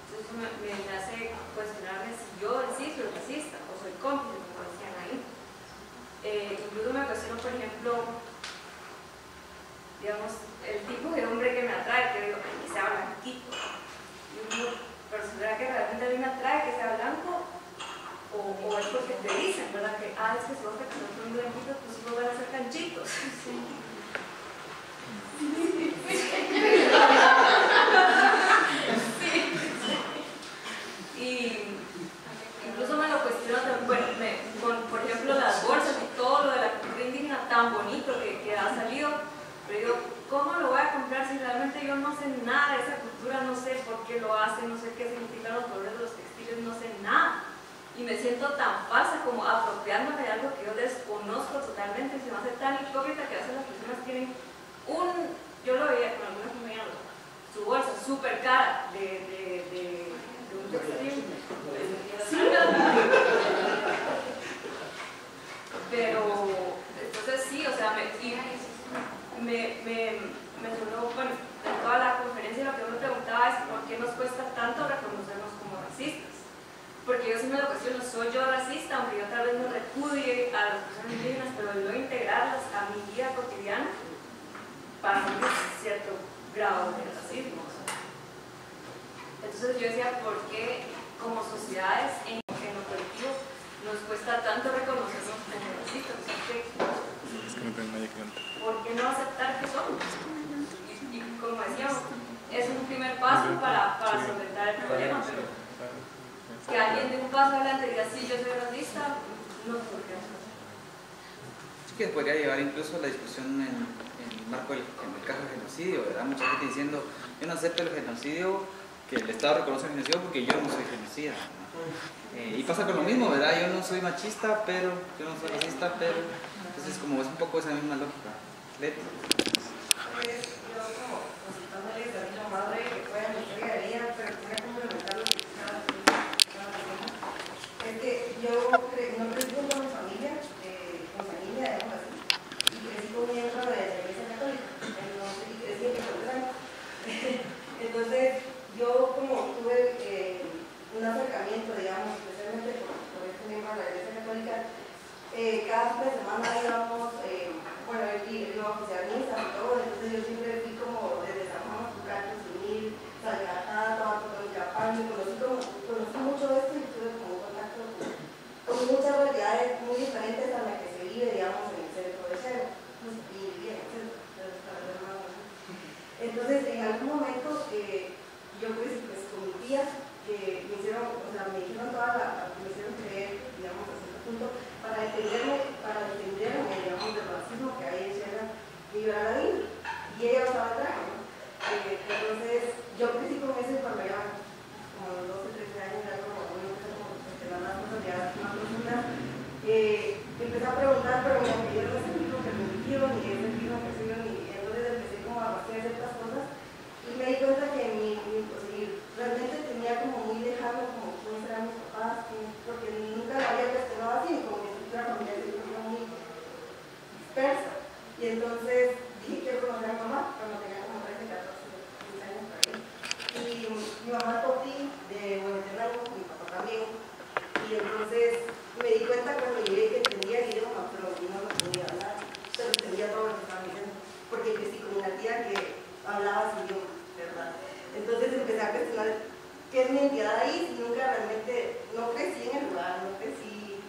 [SPEAKER 8] Entonces eso me hace cuestionarme si yo en sí soy racista o soy cómplice, como decían ahí. Incluso me cuestiono, por ejemplo, digamos, el tipo de hombre que me atrae, que digo, que sea blanquito. Y uno, pero ¿será que realmente a mí me atrae que sea blanco? O es porque te dicen, ¿verdad? es que si vos te casas con un blanquito, tus hijos van a ser canchitos. Y incluso me lo cuestiono, bueno, por ejemplo, las bolsas y todo lo de la cultura indígena tan bonito que ha salido, pero digo, ¿cómo lo voy a comprar si realmente yo no sé nada de esa cultura? No sé por qué lo hacen, no sé qué significan los colores de los textiles, no sé nada. Y me siento tan falsa como apropiándome de algo que yo desconozco totalmente, se me hace tan hipócrita que a veces las personas tienen yo lo veía con algunas compañeras, su bolsa súper cara de un textil. Sí, pero entonces sí, o sea, me sonó, bueno, en toda la conferencia lo que uno preguntaba es por qué nos cuesta tanto reconocernos como racistas. Porque yo sí me lo cuestiono, soy yo racista, aunque yo tal vez no repudie a las personas indígenas, pero no integrarlas a mi vida cotidiana, para mí es cierto grado de racismo. Entonces yo decía, ¿por qué como sociedades en lo colectivo nos cuesta tanto reconocernos como racistas? ¿Por qué no aceptar que somos? Y como decíamos, es un primer paso para solventar el problema, pero que alguien dé un paso adelante y diga, sí, yo soy racista, no sé por qué.
[SPEAKER 2] Sí, que podría llevar incluso la discusión en el marco en el caso del genocidio, ¿verdad? Mucha gente diciendo, yo no acepto el genocidio, que el Estado reconoce el genocidio porque yo no soy genocida, ¿no? Y pasa con lo mismo, ¿verdad? Yo no soy machista, pero yo no soy racista, pero entonces como es un poco esa misma lógica. Leti.
[SPEAKER 9] Yo como consultándole a mi madre que fue a mi historia de vida, pero quería complementar lo que estaba diciendo. Es que yo no crecí con mi familia, digamos así, y crecí con un miembro de la Iglesia Católica, y crecí en Pecotlán. Entonces, yo como tuve un acercamiento, digamos, especialmente por este miembro de la Iglesia Católica, cada fin de semana íbamos, bueno, él iba a oficiar misas y todo, entonces yo siempre fui como desde San Juan, Pucarto, Sunil, Salcajá, Tomatopán, conocí mucho esto y tuve como un contacto con muchas realidades muy diferentes a las que se vive, digamos, en el centro de Cero, y bien, entonces en algún momento yo pues con mi tía, que me hicieron, o sea, me dijeron me hicieron creer, digamos, a cierto punto, para defenderme, digamos, del racismo que hay en Sierra y yo era la Biblia, y ella usaba el traje, ¿no? Entonces, yo crecí con eso cuando ya, como a los 12, 13 años, ya como, las cosas ya más profundas, empecé a preguntar, pero me pidieron ese tipo que me dijeron, ni ese tipo que se dio, y entonces empecé como a hacer ciertas cosas, y me di cuenta que realmente tenía como muy lejano como quiénes eran mis papás, porque nunca lo había cuestionado así, como mi estructura familiar era muy dispersa. Y entonces dije, quiero conocer a mi mamá cuando tenía como 13, 14, 15 años por ahí. Y mi mamá es Poti de Huehuetenango, mi papá también. Y entonces me di cuenta cuando llegué que entendía el idioma, pero no lo podía hablar, pero entendía todo lo que estaban diciendo, porque crecí con una tía que hablaba su idioma, ¿verdad? Entonces empecé a cuestionar qué es mi identidad ahí, si nunca realmente, no crecí en el lugar, no crecí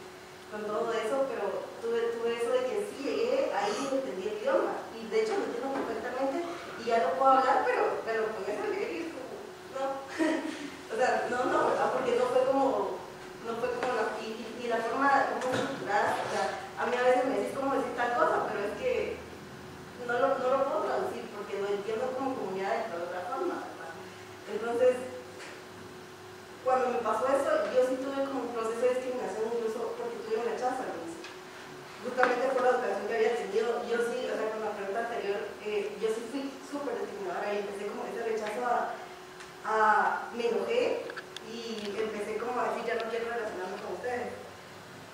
[SPEAKER 9] con todo eso, pero tuve eso de que sí llegué ahí y entendí el idioma, y de hecho lo entiendo perfectamente, y ya lo puedo hablar, pero con eso llegué y es como, no, o sea, no, ¿verdad? Porque no fue como y la forma como estructurada, o sea, a mí a veces me decís cómo decir tal cosa, pero es que no lo puedo traducir, porque lo entiendo como comunidad de otra forma, ¿verdad? Entonces, cuando me pasó eso, yo sí tuve como un proceso de discriminación, incluso porque tuve un rechazo al inicio. Justamente por la educación que había tenido, yo sí, o sea, con la pregunta anterior, yo sí fui súper discriminadora y empecé como ese rechazo me enojé y empecé como a decir, ya no quiero relacionarme con ustedes.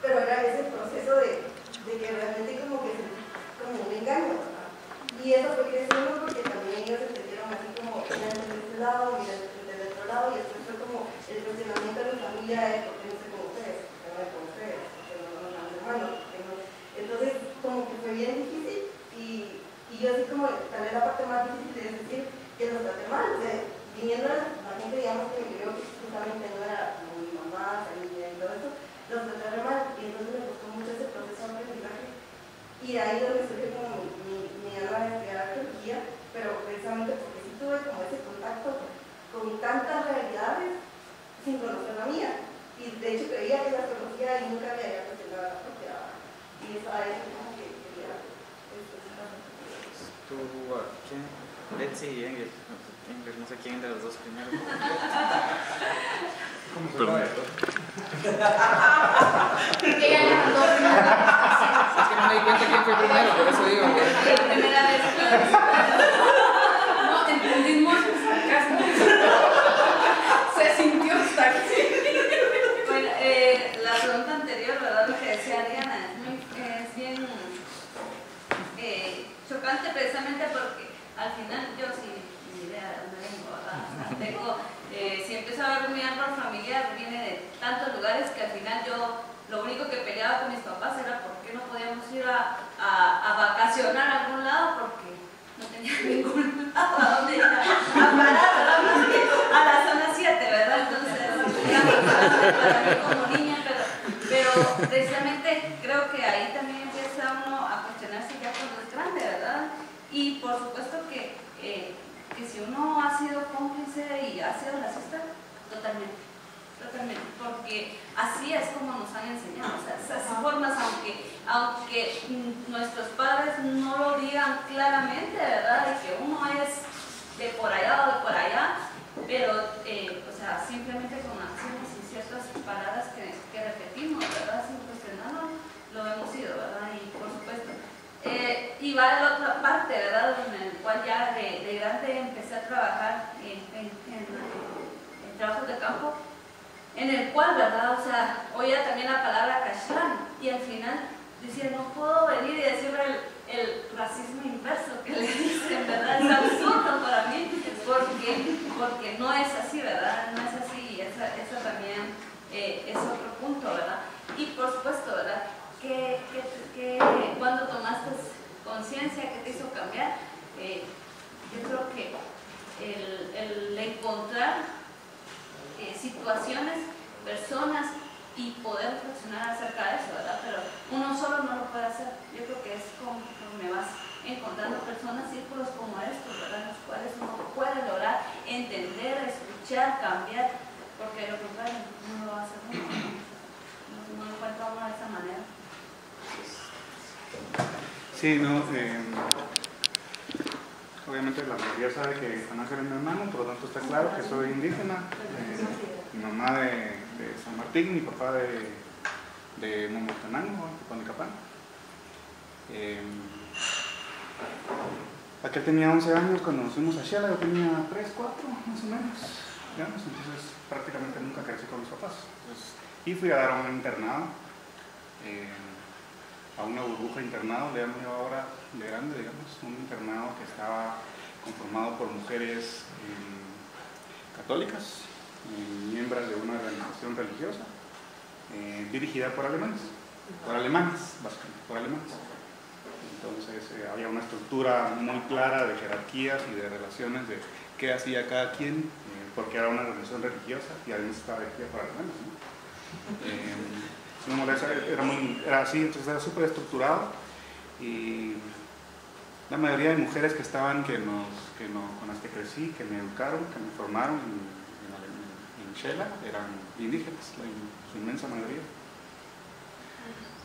[SPEAKER 9] Pero era ese proceso de que realmente como un engaño, ¿verdad? Y eso fue creciendo porque también ellos entendieron así como, mira, desde este lado, mira, desde el otro lado, y después fue como el cuestionamiento de mi familia de por qué no estoy con ustedes, por qué no estoy con ustedes, por qué no son hermanos. Entonces, como que fue bien difícil, y yo así como, tal vez la parte más difícil es decir que los traté mal, o sea, viniendo la gente, digamos, que me creo que justamente no era como mi mamá, familia y todo eso, los traté mal, y entonces me costó mucho ese proceso y ahí donde surgió como mi alma de estudiar arqueología, pero precisamente porque sí tuve como ese contacto con tantas realidades sin conocer la mía. Y de hecho creía que la arqueología y nunca me había cuestionado la propia. Y eso a eso como que quería.
[SPEAKER 2] Tú, ¿quién? Betsy y Engel. Engel, no sé quién de los dos primero.
[SPEAKER 6] ¿Cómo se llama esto?
[SPEAKER 3] Ella le mandó
[SPEAKER 2] Es que no me di cuenta quién fue primero, por eso digo.
[SPEAKER 8] La primera vez no entendimos el sarcasmo.
[SPEAKER 1] Se sintió taxi.
[SPEAKER 8] Bueno, la pregunta anterior, ¿verdad? Lo que decía Ariana, es bien chocante precisamente porque al final yo sí, ni idea de dónde vengo, ¿verdad? O sea, tengo, si empiezo a ver mi árbol familiar, viene de tantos lugares que al final yo lo único que peleaba con mis papás era por qué no podíamos ir a vacacionar a algún lado porque no tenía ningún lado a donde ir a parar, ¿verdad? Más que a la zona 7, ¿verdad? Entonces, para mí como niña, pero precisamente creo que ahí también empieza uno a cuestionarse ya cuando es grande, ¿verdad? Y por supuesto que si uno ha sido cómplice y ha sido racista, totalmente, porque así es como nos han enseñado, o sea, esas formas, aunque nuestros padres no lo digan claramente, ¿verdad? De que uno es de por allá o de por allá, pero, o sea, simplemente con acciones y ciertas palabras que repetimos, ¿verdad? Sin cuestionarlo, lo hemos sido, ¿verdad? Y por supuesto. Y va de la otra parte, ¿verdad? En el cual ya de grande empecé a trabajar en trabajos de campo, en el cual, ¿verdad? O sea, oía también la palabra kashrán y al final decía, no puedo venir y decirle el racismo inverso que le dicen, ¿verdad? Es absurdo para mí, porque no es así, ¿verdad? No es así y eso también es otro punto, ¿verdad? Y por supuesto, ¿verdad? Que cuando tomaste conciencia, que te hizo cambiar, yo creo que el encontrar situaciones, personas y poder reflexionar acerca de eso, ¿verdad? Pero uno solo no lo puede hacer. Yo creo que es como me vas encontrando personas, círculos como estos, ¿verdad? En los cuales uno puede lograr entender, escuchar, cambiar, porque lo contrario no lo va a hacer nunca. No encuentra uno de esa manera.
[SPEAKER 6] Sí, no, obviamente la mayoría sabe que Juan Ángel es mi hermano, por lo tanto está claro que soy indígena. Mi mamá de San Martín, mi papá de Momotenango, Tepanecapán. Aquel tenía 11 años cuando nos fuimos a Xela, yo tenía 3, 4 más o menos, digamos, entonces prácticamente nunca crecí con mis papás. Entonces, y fui a dar a un internado, a una burbuja internado, le llamo yo ahora de grande, digamos, un internado que estaba conformado por mujeres católicas, miembros de una organización religiosa, dirigida por alemanes, básicamente, por alemanes. Entonces había una estructura muy clara de jerarquías y de relaciones de qué hacía cada quien, porque era una organización religiosa y además estaba dirigida por alemanes, ¿no? Era así, entonces era súper estructurado y la mayoría de mujeres que estaban, con las que crecí, que me educaron, que me formaron en Xela, eran indígenas, su inmensa mayoría.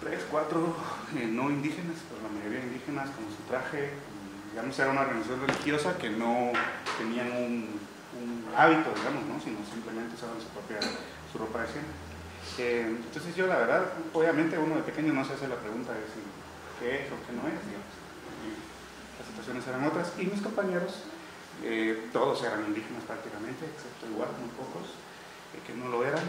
[SPEAKER 6] 3, 4 no indígenas, pero la mayoría indígenas con su traje, digamos, era una organización religiosa que no tenían un hábito, digamos, ¿no? Sino simplemente usaban su ropa de siempre. Entonces yo la verdad, obviamente uno de pequeño no se hace la pregunta de si qué es o qué no es, digamos. Las situaciones eran otras y mis compañeros, todos eran indígenas prácticamente, excepto igual, muy pocos, que no lo eran,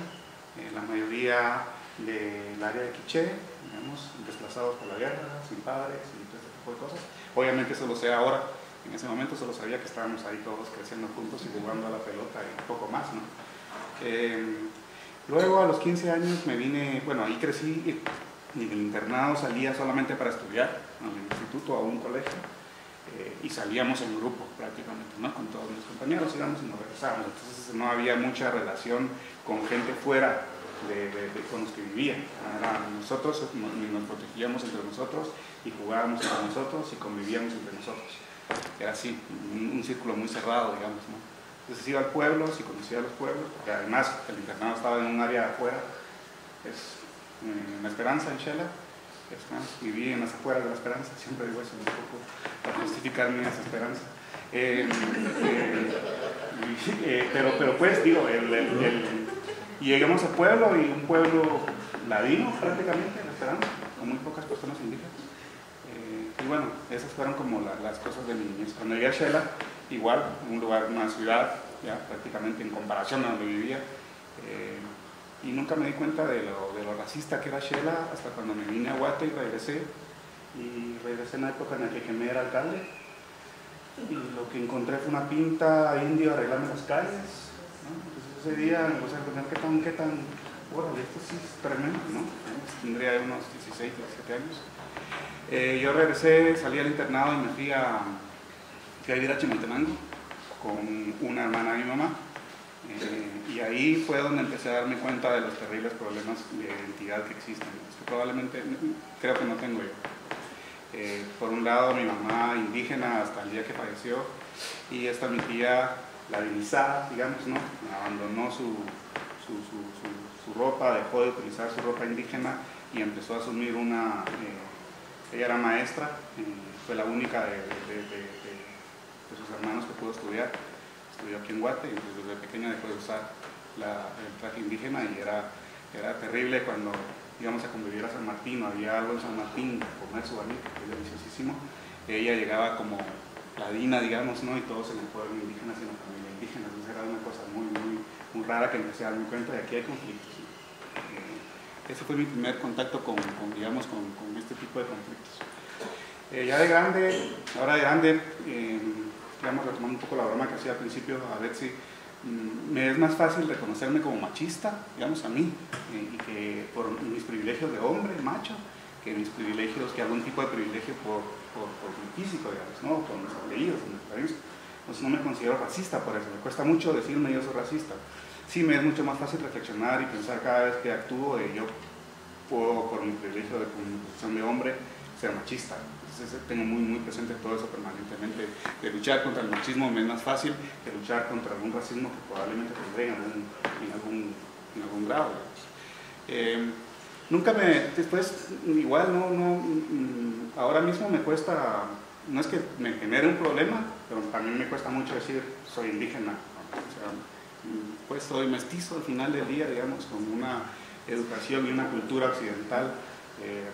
[SPEAKER 6] la mayoría del área de Quiché, digamos, desplazados por la guerra, sin padres y todo ese tipo de cosas. Obviamente eso lo sé ahora, en ese momento solo sabía que estábamos ahí todos creciendo juntos y jugando a la pelota y un poco más, ¿no? Luego a los 15 años me vine, bueno, ahí crecí y del internado salía solamente para estudiar, al instituto, a un colegio, y salíamos en grupo prácticamente, ¿no? Con todos mis compañeros íbamos y nos regresábamos, entonces no había mucha relación con gente fuera
[SPEAKER 10] con los que vivían. Nosotros nos protegíamos entre nosotros y jugábamos entre nosotros y convivíamos entre nosotros. Era así, un círculo muy cerrado, digamos, ¿no? Entonces iba al pueblo, si conocía los pueblos, porque además el internado estaba en un área afuera, en La Esperanza, en Shela. Es más, viví en las afueras de La Esperanza, siempre digo eso un poco para justificar mi desesperanza. Pero pues digo, llegamos al pueblo y un pueblo ladino prácticamente, La Esperanza, con muy pocas personas indígenas. Y bueno, esas fueron como las cosas de mi niñez. Cuando llegué a Shela, igual, un lugar, una ciudad, ya prácticamente en comparación a donde vivía. Y nunca me di cuenta de lo racista que era Shela hasta cuando me vine a Guate y regresé. Y regresé en la época en la que Quemé era alcalde. Y lo que encontré fue una pinta indio arreglando las calles, ¿no? Entonces ese día me puse a preguntar qué tan, órale, esto sí es tremendo, ¿no? Tendría unos 16, 17 años. Yo regresé, salí al internado y me fui a vivir a Chimaltenango con una hermana de mi mamá. Y ahí fue donde empecé a darme cuenta de los terribles problemas de identidad que existen, que probablemente creo que no tengo yo. Por un lado, mi mamá indígena hasta el día que falleció, y esta mi tía ladinizada, digamos, ¿no? Abandonó su ropa, dejó de utilizar su ropa indígena y empezó a asumir ella era maestra, fue la única de sus hermanos que pudo estudiar. Estudió aquí en Guate y desde pequeña dejó de usar el traje indígena, y era terrible cuando íbamos a convivir a San Martín, había algo en San Martín, comer su banito, que es deliciosísimo. Ella llegaba como ladina, digamos, ¿no? Y todos en el pueblo indígena y en la familia indígena. Entonces era una cosa muy rara que empecé a darme cuenta de que aquí hay conflictos, ¿no? Ese fue mi primer contacto con este tipo de conflictos. Ya de grande, ahora de grande, digamos, retomando un poco la broma que hacía al principio a Betsy, me es más fácil reconocerme como machista, digamos, a mí, y que por mis privilegios de hombre, macho, que mis privilegios, que algún tipo de privilegio por mi físico, digamos, ¿no? Por mis apellidos, por mis países. Entonces no me considero racista por eso, me cuesta mucho decirme yo soy racista. Sí, me es mucho más fácil reflexionar y pensar cada vez que actúo, yo puedo, por mi privilegio de mi posición de hombre, ser machista. Entonces tengo muy presente todo eso permanentemente. De luchar contra el machismo me es más fácil que luchar contra algún racismo que probablemente tendré en algún grado. Nunca después, igual ahora mismo me cuesta, no es que me genere un problema, pero también me cuesta mucho decir soy indígena, ¿no? O sea, pues soy mestizo al final del día, digamos, con una educación y una cultura occidental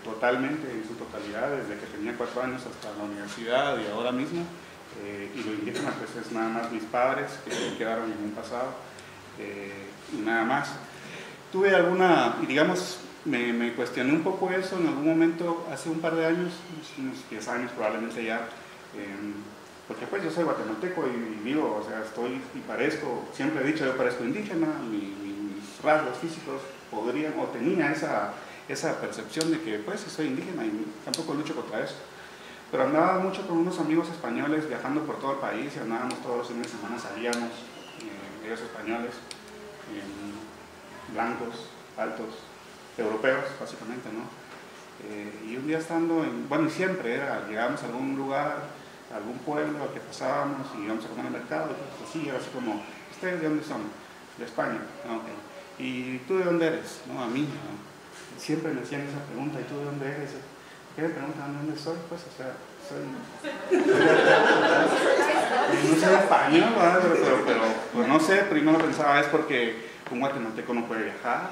[SPEAKER 10] totalmente, en su totalidad, desde que tenía 4 años hasta la universidad y ahora mismo. Y lo indígena pues es nada más mis padres que quedaron en un pasado, y nada más. Tuve y digamos, me cuestioné un poco eso en algún momento hace un par de años, unos 10 años probablemente ya, porque pues yo soy guatemalteco y vivo, o sea, estoy y parezco, siempre he dicho yo parezco indígena, mis rasgos físicos podrían, o tenía esa percepción de que pues soy indígena y tampoco lucho contra eso. Pero andaba mucho con unos amigos españoles viajando por todo el país y andábamos todos los fines de semana, salíamos, ellos españoles, blancos, altos, europeos básicamente, ¿no? Y un día estando y siempre llegábamos a algún lugar, a algún pueblo al que pasábamos y íbamos a comer al mercado, y pues así, era así como, ¿ustedes de dónde son? De España. ¿No? Okay. ¿Y tú de dónde eres? No, a mí, ¿no? Siempre me hacían esa pregunta, ¿y tú de dónde eres? ¿Qué me preguntan de dónde soy? Pues, o sea, no soy español, ¿verdad? Pero no sé, primero pensaba es porque un guatemalteco no puede viajar,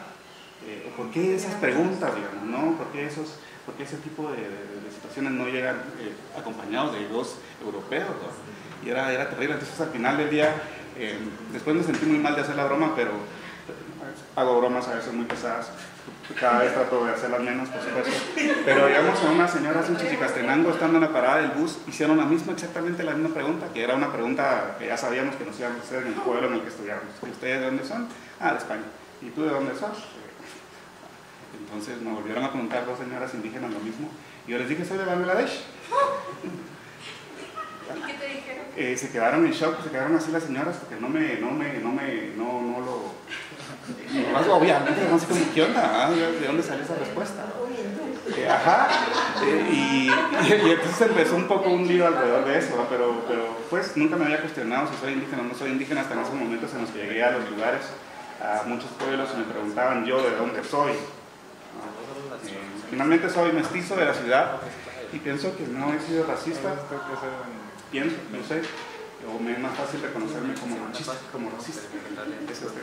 [SPEAKER 10] o por qué esas preguntas, digamos, ¿no? ¿Por qué ese tipo de situaciones no llegan acompañados de dos europeos, ¿no? Y era terrible. Entonces al final del día, después me sentí muy mal de hacer la broma, pero hago bromas a veces muy pesadas. Cada vez trato de hacerlas menos, por supuesto. Pero digamos, a unas señoras en Chichicastenango, estando en la parada del bus, hicieron exactamente la misma pregunta, que era una pregunta que ya sabíamos que nos íbamos a hacer en el pueblo en el que estudiamos. ¿Ustedes de dónde son? Ah, de España. ¿Y tú de dónde sos? Entonces me volvieron a preguntar 2 señoras indígenas lo mismo. Y yo les dije, soy de Bangladesh.
[SPEAKER 1] ¿Y qué te dijeron?
[SPEAKER 10] Se quedaron en shock, se quedaron así las señoras porque no Y más, obviamente, no sé cómo, ¿qué onda? ¿De dónde salió esa respuesta? Ajá. Y entonces empezó un poco un lío alrededor de eso, ¿no? Pero pues nunca me había cuestionado si soy indígena o no soy indígena hasta en esos momentos en los que llegué a los lugares, a muchos pueblos, y me preguntaban yo de dónde soy. Finalmente soy mestizo de la ciudad y pienso que no he sido racista. Pienso, no sé, o me es más fácil reconocerme como machista, como racista. Eso es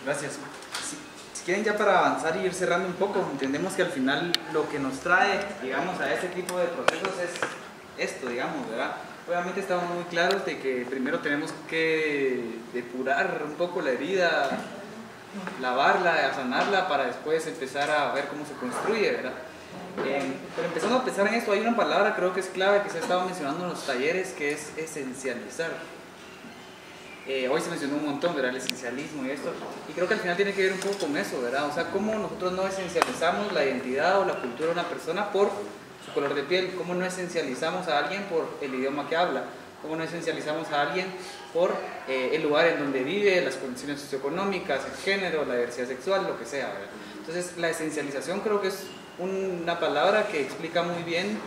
[SPEAKER 2] gracias. Si quieren, ya para avanzar y ir cerrando un poco, entendemos que al final lo que nos trae, digamos, a este tipo de procesos es esto, digamos, ¿verdad? Obviamente estamos muy claros de que primero tenemos que depurar un poco la herida, lavarla, sanarla, para después empezar a ver cómo se construye, ¿verdad? Pero empezando a pensar en esto, hay una palabra creo que es clave que se ha estado mencionando en los talleres, que es esencializar. Hoy se mencionó un montón, ¿verdad? El esencialismo y esto, y creo que al final tiene que ver un poco con eso, ¿verdad? O sea, cómo nosotros no esencializamos la identidad o la cultura de una persona por su color de piel, cómo no esencializamos a alguien por el idioma que habla, cómo no esencializamos a alguien por el lugar en donde vive, las condiciones socioeconómicas, el género, la diversidad sexual, lo que sea, ¿verdad? Entonces, la esencialización creo que es una palabra que explica muy bien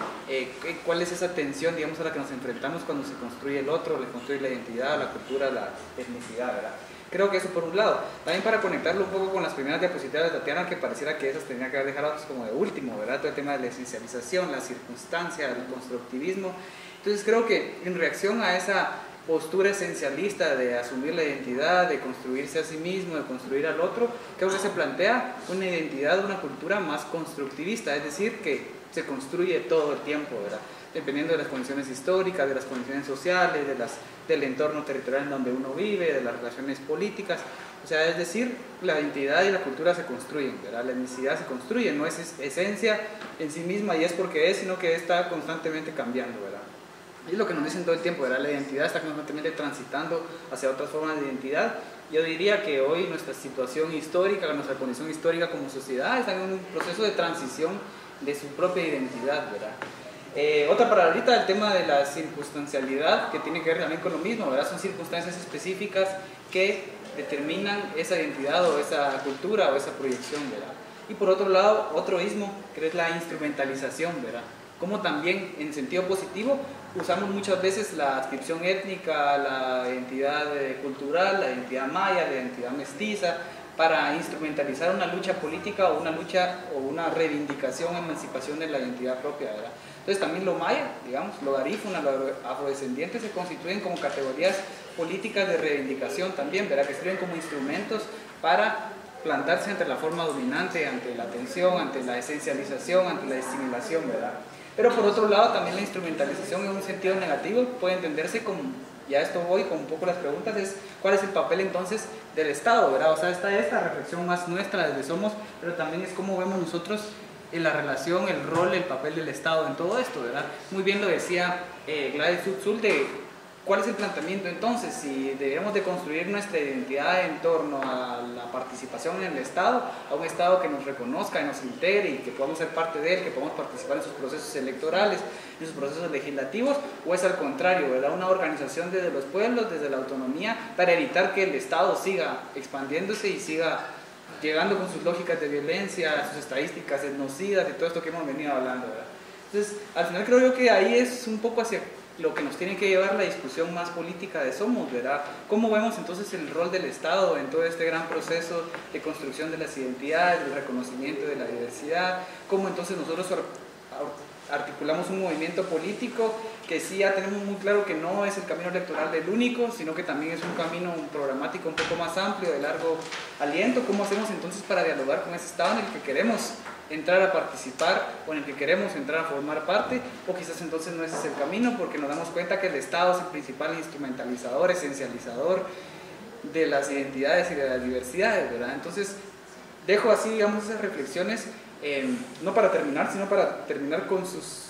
[SPEAKER 2] cuál es esa tensión, digamos, a la que nos enfrentamos cuando se construye el otro, se construye la identidad, la cultura, la etnicidad, ¿verdad? Creo que eso por un lado. También para conectarlo un poco con las primeras diapositivas de Tatiana, que pareciera que esas tenía que haber dejado como de último, ¿verdad? Todo el tema de la esencialización, la circunstancia, el constructivismo. Entonces creo que en reacción a esa postura esencialista de asumir la identidad, de construirse a sí mismo, de construir al otro, creo que se plantea una identidad, una cultura más constructivista, es decir, que se construye todo el tiempo, ¿verdad? Dependiendo de las condiciones históricas, de las condiciones sociales, del entorno territorial en donde uno vive, de las relaciones políticas. O sea, es decir, la identidad y la cultura se construyen, ¿verdad? La etnicidad se construye, no es esencia en sí misma y es porque es, sino que está constantemente cambiando, ¿verdad? Y es lo que nos dicen todo el tiempo, ¿verdad? La identidad está constantemente transitando hacia otras formas de identidad. Yo diría que hoy nuestra situación histórica, nuestra condición histórica como sociedad está en un proceso de transición de su propia identidad, ¿verdad? Otra palabrita, el tema de la circunstancialidad, que tiene que ver también con lo mismo, ¿verdad? Son circunstancias específicas que determinan esa identidad o esa cultura o esa proyección, ¿verdad? Y por otro lado, otro ismo, que es la instrumentalización, ¿verdad? Como también en sentido positivo usamos muchas veces la adscripción étnica, la identidad cultural, la identidad maya, la identidad mestiza, para instrumentalizar una lucha política o una lucha o una reivindicación, emancipación de la identidad propia, ¿verdad? Entonces también lo maya, digamos, lo garífuna, lo afrodescendiente se constituyen como categorías políticas de reivindicación también, ¿verdad? Que sirven como instrumentos para plantarse ante la forma dominante, ante la tensión, ante la esencialización, ante la disimilación, ¿verdad? Pero por otro lado también la instrumentalización en un sentido negativo puede entenderse como, ya esto voy con un poco las preguntas, es cuál es el papel entonces del Estado, ¿verdad? O sea, está esta reflexión más nuestra desde Somos, pero también es cómo vemos nosotros en la relación, el rol, el papel del Estado en todo esto, ¿verdad? Muy bien lo decía Gladys Hutzul de cuál es el planteamiento entonces, si deberíamos de construir nuestra identidad en torno a la participación en el Estado, a un Estado que nos reconozca y nos integre y que podamos ser parte de él, que podamos participar en sus procesos electorales, en sus procesos legislativos, o es al contrario, ¿verdad? Una organización desde los pueblos, desde la autonomía, para evitar que el Estado siga expandiéndose y siga llegando con sus lógicas de violencia, sus estadísticas etnocidas y todo esto que hemos venido hablando, ¿verdad? Entonces, al final creo yo que ahí es un poco hacia lo que nos tiene que llevar la discusión más política de Somos, ¿verdad? ¿Cómo vemos entonces el rol del Estado en todo este gran proceso de construcción de las identidades, del reconocimiento de la diversidad? ¿Cómo entonces nosotros articulamos un movimiento político que sí ya tenemos muy claro que no es el camino electoral del único, sino que también es un camino programático un poco más amplio, de largo aliento? ¿Cómo hacemos entonces para dialogar con ese Estado en el que queremos entrar a participar o en el que queremos entrar a formar parte? O quizás entonces no ese es el camino, porque nos damos cuenta que el Estado es el principal instrumentalizador, esencializador de las identidades y de las diversidades, ¿verdad? Entonces dejo así, digamos, esas reflexiones, no para terminar, sino para terminar con sus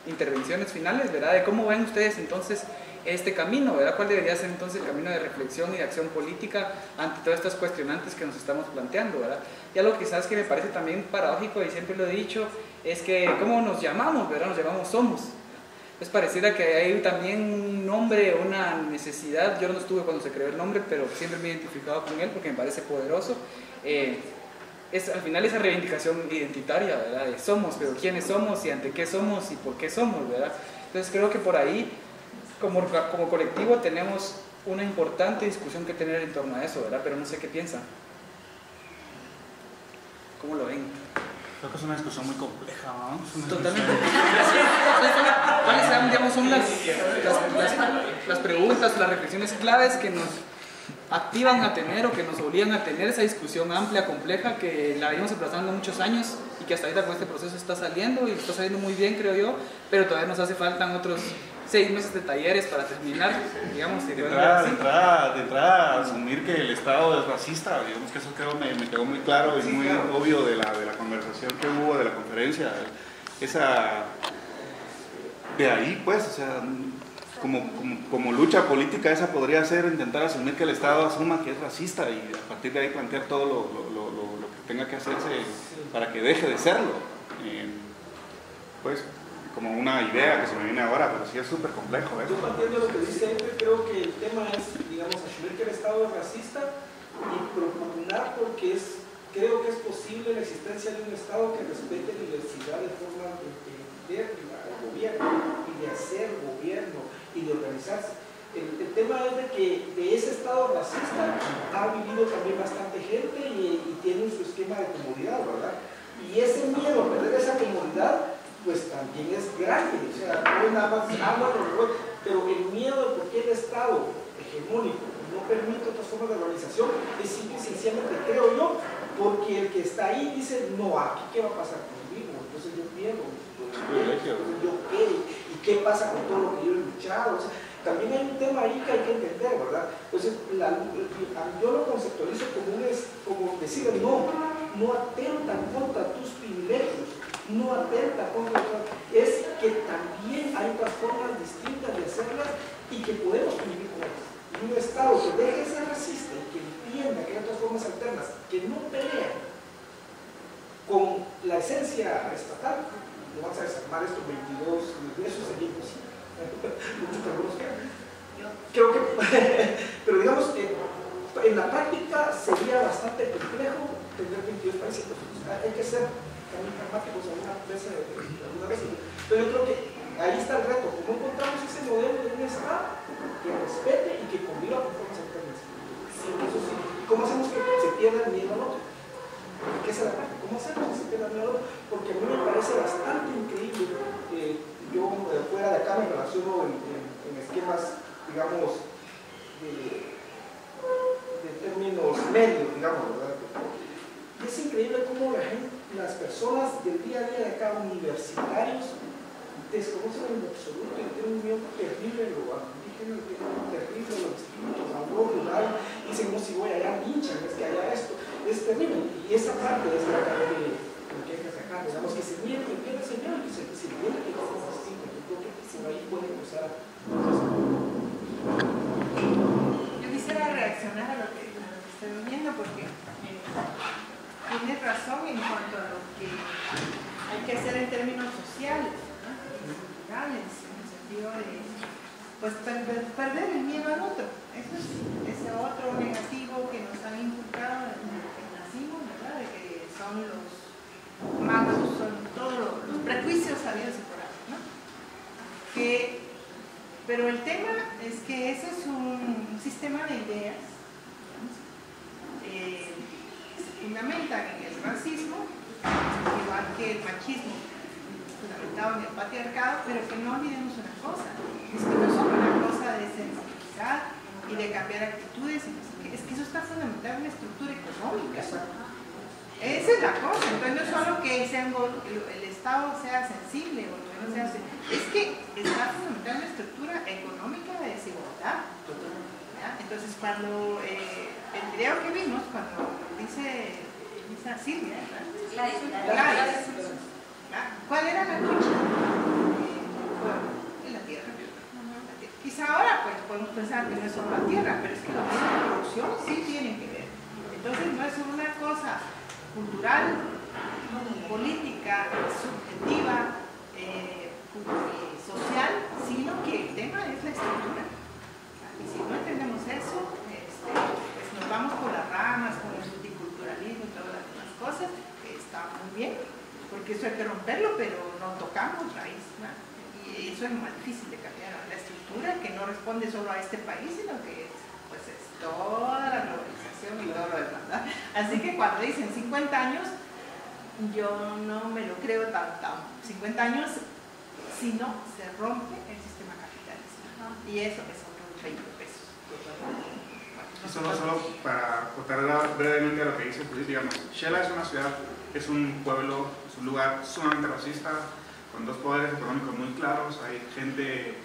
[SPEAKER 2] intervenciones finales, ¿verdad? De cómo ven ustedes entonces este camino, ¿verdad? ¿Cuál debería ser entonces el camino de reflexión y de acción política ante todas estas cuestionantes que nos estamos planteando, ¿verdad? Y algo quizás que me parece también paradójico, y siempre lo he dicho, es que ¿cómo nos llamamos, ¿verdad? Nos llamamos Somos. Pues pareciera que hay también un nombre, una necesidad. Yo no estuve cuando se creó el nombre, pero siempre me he identificado con él porque me parece poderoso. Es al final esa reivindicación identitaria, ¿verdad? De somos, pero quiénes somos y ante qué somos y por qué somos, ¿verdad? Entonces creo que por ahí, como colectivo, tenemos una importante discusión que tener en torno a eso, ¿verdad? Pero no sé qué piensan. ¿Cómo lo ven?
[SPEAKER 10] Creo que es una discusión muy compleja, ¿no?
[SPEAKER 2] Totalmente. ¿Cuáles digamos, son las preguntas, las reflexiones claves que nos activan a tener o que nos obligan a tener esa discusión amplia, compleja, que la venimos aplazando muchos años y que hasta ahorita con este proceso está saliendo y está saliendo muy bien, creo yo, pero todavía nos hace falta otros 6 meses de talleres para terminar, digamos.
[SPEAKER 10] De entrada, asumir que el Estado es racista, digamos que eso me quedó muy claro y sí, muy claro, obvio de la conversación que hubo, de la conferencia. De ahí, pues, o sea, como lucha política esa podría ser intentar asumir que el Estado asuma que es racista y a partir de ahí plantear todo lo que tenga que hacerse para que deje de serlo. Pues, como una idea que se me viene ahora, pero sí es súper complejo eso.
[SPEAKER 6] Yo partiendo de lo que dice Efe, creo que el tema es, digamos, asumir que el Estado es racista y propugnar porque creo que es posible la existencia de un Estado que respete la diversidad de formas de entender al gobierno y de hacer gobierno y de organizarse. El tema es de que de ese Estado racista ha vivido también bastante gente y tiene su esquema de comodidad, ¿verdad? Y ese miedo a perder esa comodidad pues también es grande, o sea, no es nada más, pero el miedo de por qué el Estado hegemónico no permite otras formas de organización es simple y sencillamente, creo yo, porque el que está ahí dice, no, aquí qué va a pasar conmigo, entonces yo pierdo, yo qué, y qué pasa con todo lo que yo he luchado, o sea, también hay un tema ahí que hay que entender, ¿verdad? Entonces, yo lo conceptualizo como decir, no atentan contra tus privilegios, no atenta contra es que también hay otras formas distintas de hacerlas y que podemos convivir con ellas. Y un Estado que deje de ser racista y que entienda que hay otras formas alternas que no pelean con la esencia estatal, no vas a desarmar estos 22, eso sería imposible. Creo que, pero digamos que en la práctica sería bastante complejo tener 22 países, hay que ser también pragmáticos alguna vez, pero yo creo que ahí está el reto, cómo encontramos ese modelo de un Estado que respete y que conviva con formas alternas. Sí, eso sí. ¿Cómo hacemos que se pierda el miedo al otro? Porque esa es la parte, ¿cómo hacemos que se pierda el miedo al otro? Porque a mí me parece bastante increíble que yo fuera de acá me relaciono en esquemas, digamos, de términos medios, digamos, ¿verdad? Y es increíble cómo las personas del día a día de acá, universitarios, desconocen en lo absoluto y tienen un miedo terrible a lo indígena, terrible a los distintos, a lo rural, y dicen, no, si voy allá, linchan, es que allá esto, es terrible. Y esa parte es la que hay que sacar, digamos, que se miente, que pierda ese miedo, que se miente, que es distinto, yo creo que por ahí puede empezar a...
[SPEAKER 11] Yo quisiera reaccionar a lo que estoy viendo porque tienes razón en cuanto a lo que hay que hacer en términos sociales, ¿no? Y culturales, en el sentido de pues, perder el miedo al otro. Eso es ese otro negativo que nos han inculcado desde que nacimos, ¿verdad? De que son los magos, son todos los prejuicios habidos y por ahí, ¿no? Pero el tema es que ese es un sistema de ideas, que se fundamentan en el racismo, igual que el machismo, fundamentado en el patriarcado, pero que no olvidemos una cosa, es que no es solo una cosa de sensibilizar y de cambiar actitudes, es que eso está fundamentado en la estructura económica. Esa es la cosa, entonces no es solo que el Estado sea sensible o no sea sensible, es que está fundamentado en la estructura económica de desigualdad. ¿Ya? Entonces cuando el video que vimos, cuando dice Silvia, Gladys, ¿cuál era la lucha? En la tierra. Quizá ahora pues, podemos pensar que no es solo la tierra, pero es que los medios de producción sí tienen que ver. Entonces no es solo una cosa cultural, política, subjetiva, social, sino que el tema es la estructura. Y si no entendemos eso, pues nos vamos por las ramas, con el multiculturalismo y todas las demás cosas, que está muy bien, porque eso hay que romperlo, pero no tocamos raíz, ¿no? Y eso es más difícil de cambiar, ¿no? La estructura que no responde solo a este país, sino que pues es toda la globalización y todo lo demás, ¿no? Así que cuando dicen 50 años, yo no me lo creo tan 50 años, si no se rompe el sistema capitalista. Y eso es otros 20 pesos.
[SPEAKER 10] Solo para acotar brevemente a lo que dice, pues, digamos, Xela es una ciudad, es un pueblo, es un lugar sumamente racista, con dos poderes económicos muy claros, hay gente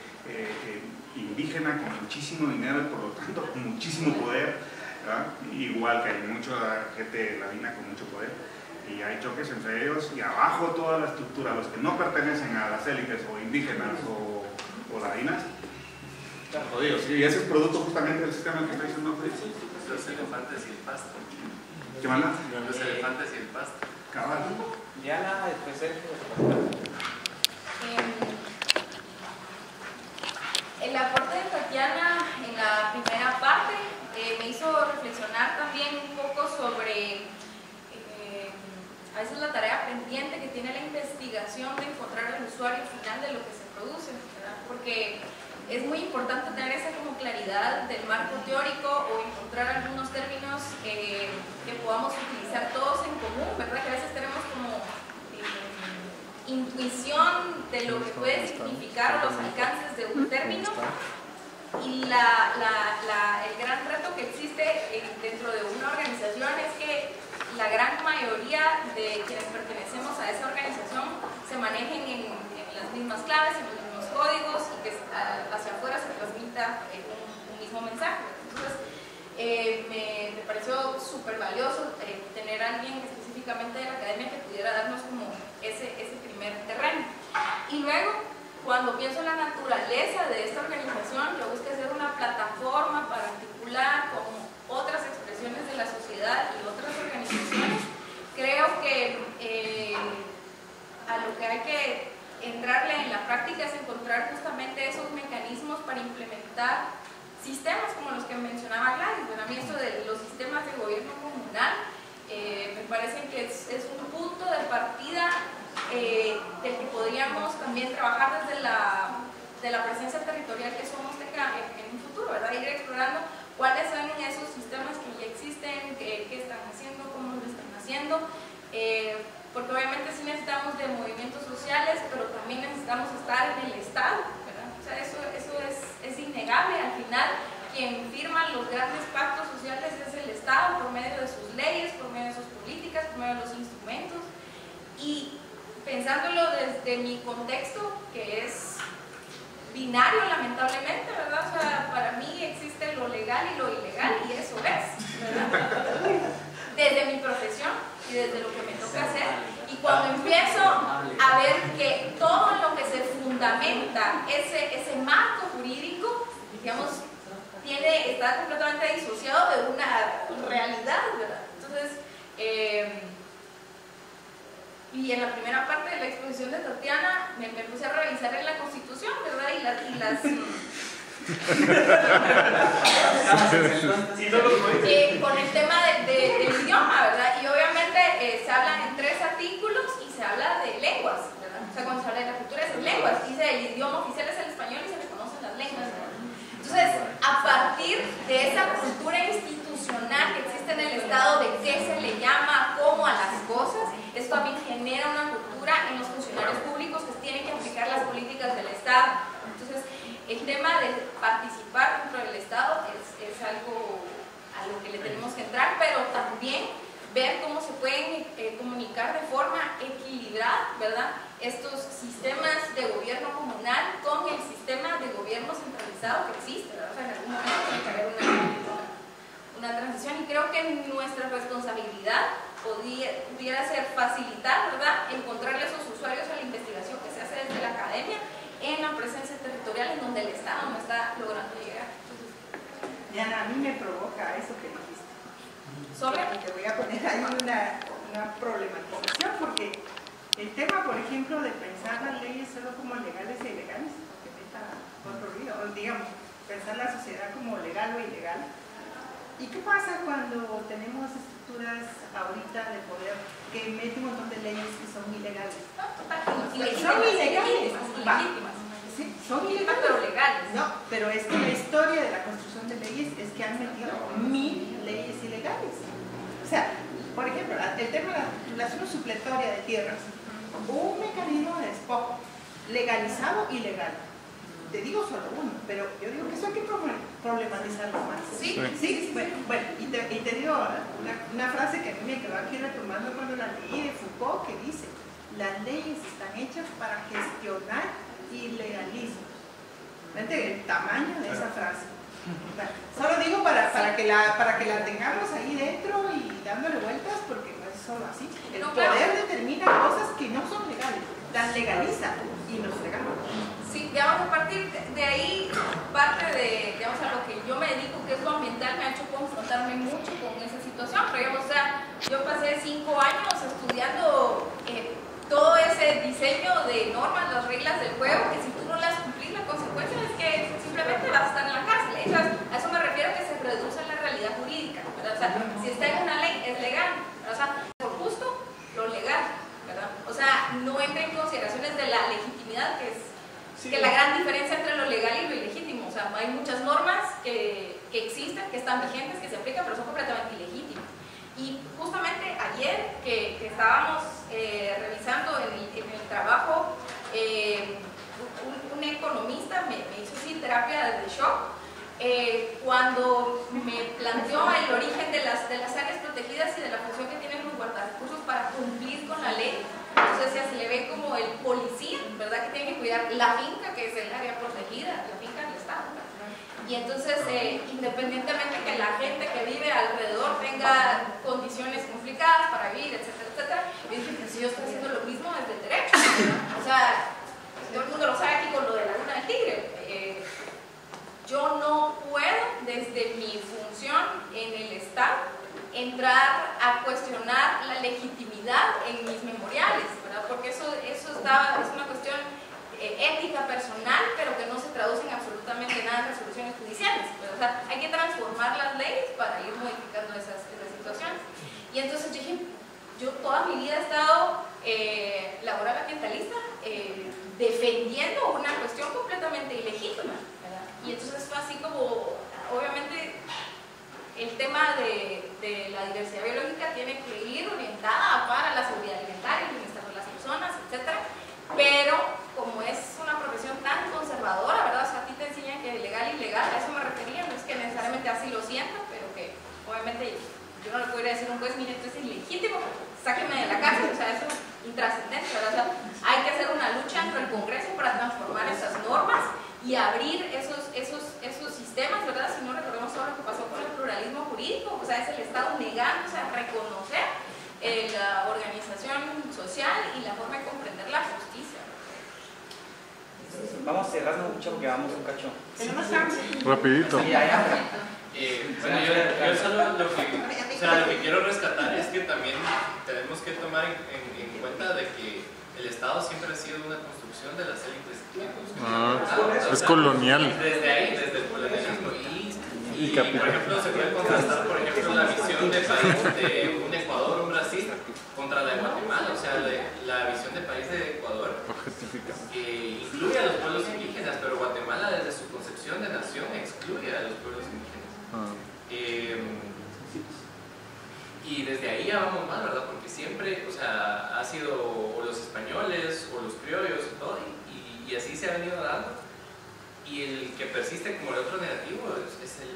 [SPEAKER 10] indígena con muchísimo dinero y por lo tanto con muchísimo poder, ¿verdad? Igual que hay mucha gente ladina con mucho poder, y hay choques entre ellos, y abajo toda la estructura, los que no pertenecen a las élites o indígenas o ladinas, están jodidos. Y ese es producto justamente del sistema que está diciendo Fritz.
[SPEAKER 5] Los elefantes y el pasto.
[SPEAKER 10] ¿Qué manda?
[SPEAKER 5] Los elefantes y el pasto.
[SPEAKER 10] Cabal.
[SPEAKER 2] Diana, después Sergio.
[SPEAKER 1] El aporte de Tatiana en la primera parte me hizo reflexionar también un poco sobre a veces la tarea pendiente que tiene la investigación de encontrar el usuario final de lo que se produce, ¿verdad? Porque es muy importante tener esa como claridad del marco teórico o encontrar algunos términos que podamos utilizar todos en común, ¿verdad? Que a veces tenemos como intuición de lo que puede significar los alcances de un término, y el gran reto que existe dentro de una organización es que la gran mayoría de quienes pertenecemos a esa organización se manejen en las mismas claves, en los mismos códigos, y que hacia afuera se transmita un mismo mensaje. Entonces, me pareció súper valioso tener a alguien específicamente de la academia que pudiera darnos como ese primer terreno. Y luego, cuando pienso en la naturaleza de esta organización, yo busqué hacer una plataforma para articular con otras expresiones de la sociedad y otras organizaciones. Creo que a lo que hay que entrarle en la práctica es encontrar justamente esos mecanismos para implementar sistemas como los que mencionaba Gladys. Bueno, a mí esto de los sistemas de gobierno comunal me parece que es un punto de partida del que podríamos también trabajar desde la presencia territorial que somos en un futuro, ¿verdad? Ir explorando cuáles son esos sistemas que ya existen, qué están haciendo, cómo lo están haciendo, porque obviamente sí necesitamos de movimientos sociales, pero también necesitamos estar en el Estado, ¿verdad? O sea, eso es innegable. Al final, quien firma los grandes pactos sociales es el Estado, por medio de sus leyes, por medio de sus políticas, por medio de los instrumentos. Y pensándolo desde mi contexto, que es binario lamentablemente, ¿verdad? O sea, para mí existe lo legal y lo ilegal, y eso es, ¿verdad? Desde mi profesión y desde lo que me toca hacer. Y cuando empiezo a ver que todo lo que se fundamenta, ese marco jurídico, digamos, está completamente disociado de una realidad, ¿verdad? Entonces, y en la primera parte de la exposición de Tatiana me puse a revisar en la Constitución, ¿verdad? Y las con el tema del idioma, ¿verdad? Y obviamente se hablan en 3 artículos y se habla de lenguas, ¿verdad? O sea, cuando se habla de la cultura es en lenguas, dice el idioma oficial es el español y se reconocen las lenguas, ¿verdad? Entonces, a partir de esa cultura institucional que existe en el Estado de qué se le llama, cómo a las cosas, esto también genera una cultura en los funcionarios públicos que tienen que aplicar las políticas del Estado. Entonces, el tema de participar dentro del Estado es algo a lo que le tenemos que entrar, pero también ver cómo se pueden comunicar de forma equilibrada, ¿verdad? Estos sistemas de gobierno comunal con el sistema de gobierno centralizado que existe, ¿verdad? O sea, en algún momento tiene que haber una transición, y creo que nuestra responsabilidad pudiera ser facilitar, ¿verdad? Encontrarle esos usuarios a la investigación que se hace desde la academia en la presencia territorial en donde el Estado no está logrando llegar.
[SPEAKER 11] Diana, a mí me provoca eso que dijiste.
[SPEAKER 1] ¿Sobre?
[SPEAKER 11] Te voy a poner ahí una problematización, porque el tema, por ejemplo, ejemplo, de pensar las leyes solo como legales e ilegales, porque meta otro ruido, o digamos, pensar la sociedad como legal o ilegal. ¿Y qué pasa cuando tenemos estructuras ahorita de poder que meten un montón de leyes que son ilegales? Son ilegales. Sí, son ilegales.
[SPEAKER 1] Pero legales.
[SPEAKER 11] No, pero es que la historia de la construcción de leyes es que han metido 1000 leyes ilegales. O sea, por ejemplo, el tema de la titulación supletoria de tierras, un mecanismo de despojo legalizado y legal. Te digo solo uno, pero yo digo que eso hay que problematizarlo más. Sí. Bueno, y te digo una frase que a mí me quedó aquí retomando cuando la leí de Foucault, que dice: las leyes están hechas para gestionar ilegalismo. ¿Ves el tamaño de esa frase? Bueno, solo digo para que la tengamos ahí dentro y dándole vueltas, porque no es solo así. El poder determina cosas que no son legales, las legaliza y nos fregamos.
[SPEAKER 1] Sí, digamos, a partir de ahí, parte de, digamos, a lo que yo me dedico, que es lo ambiental, me ha hecho confrontarme mucho con esa situación. Pero, digamos, o sea, yo pasé 5 años estudiando todo ese diseño de normas, las reglas del juego, que si tú no las cumplís, la consecuencia es que simplemente vas a estar en la cárcel. A eso me refiero, que se reduce a la realidad jurídica, ¿verdad? O sea, si está en una ley, es legal, ¿verdad? O sea, por justo, lo legal, ¿verdad? O sea, no entra en consideraciones de la legitimidad, que es que la gran diferencia entre lo legal y lo ilegítimo. O sea, hay muchas normas que existen, que están vigentes, que se aplican, pero son completamente ilegítimas. Y justamente ayer que estábamos revisando en el trabajo, un economista me hizo así terapia de shock cuando me planteó el origen de las áreas protegidas y de la función que tienen los guardarrecursos para cumplir con la ley. Entonces ya se le ve como el policía, ¿verdad? Que tiene que cuidar la finca, que es el área protegida, la finca del Estado, ¿verdad? Y entonces, independientemente que la gente que vive alrededor tenga condiciones complicadas para vivir, etcétera, etcétera, yo dije, pues si yo estoy haciendo lo mismo desde el derecho, ¿verdad? O sea, todo el mundo lo sabe aquí con lo de la luna del tigre. Yo no puedo, desde mi función en el Estado, entrar a cuestionar la legitimidad en mis memoriales, ¿verdad? Porque eso es una cuestión ética personal, pero que no se traduce en absolutamente nada en resoluciones judiciales, ¿verdad? O sea, hay que transformar las leyes para ir modificando esas situaciones. Y entonces yo dije, yo toda mi vida he estado laboral ambientalista, defendiendo una cuestión completamente ilegítima, ¿verdad? Y entonces fue así como, obviamente, el tema de la diversidad biológica tiene que ir orientada para la seguridad alimentaria, el bienestar de las personas, etc. Pero como es una profesión tan conservadora, ¿verdad? O sea, a ti te enseñan que es legal y ilegal, a eso me refería, no es que necesariamente así lo sientan, pero que obviamente yo no le puedo ir a decir a un juez, mire, esto es ilegítimo, sáquenme de la cárcel, o sea, eso es intrascendente, ¿verdad? O sea, hay que hacer una lucha entre el Congreso para transformar esas normas y abrir esos sistemas, ¿verdad? Si no, recordemos todo lo que pasó con el pluralismo jurídico, o sea, es el Estado negándose a reconocer la organización social y la forma de comprender la justicia.
[SPEAKER 2] Vamos cerrando mucho porque vamos un cacho.
[SPEAKER 12] Rapidito.
[SPEAKER 5] Bueno, yo solo lo que quiero rescatar es que también tenemos que tomar en cuenta de que el Estado siempre ha sido una construcción de las élites.
[SPEAKER 12] Es colonial.
[SPEAKER 5] Desde ahí, desde el colonialismo. Y por ejemplo, se puede contrastar, por ejemplo, la visión de país de un Ecuador o un Brasil contra la de Guatemala. O sea, la visión de país de Ecuador incluye a los pueblos indígenas, pero Guatemala, desde su concepción de nación, excluye a los pueblos indígenas. Y desde ahí ya vamos mal, ¿verdad? Porque siempre, o sea, ha sido o los españoles o los criollos y todo, y así se ha venido dando. Y el que persiste como el otro negativo es el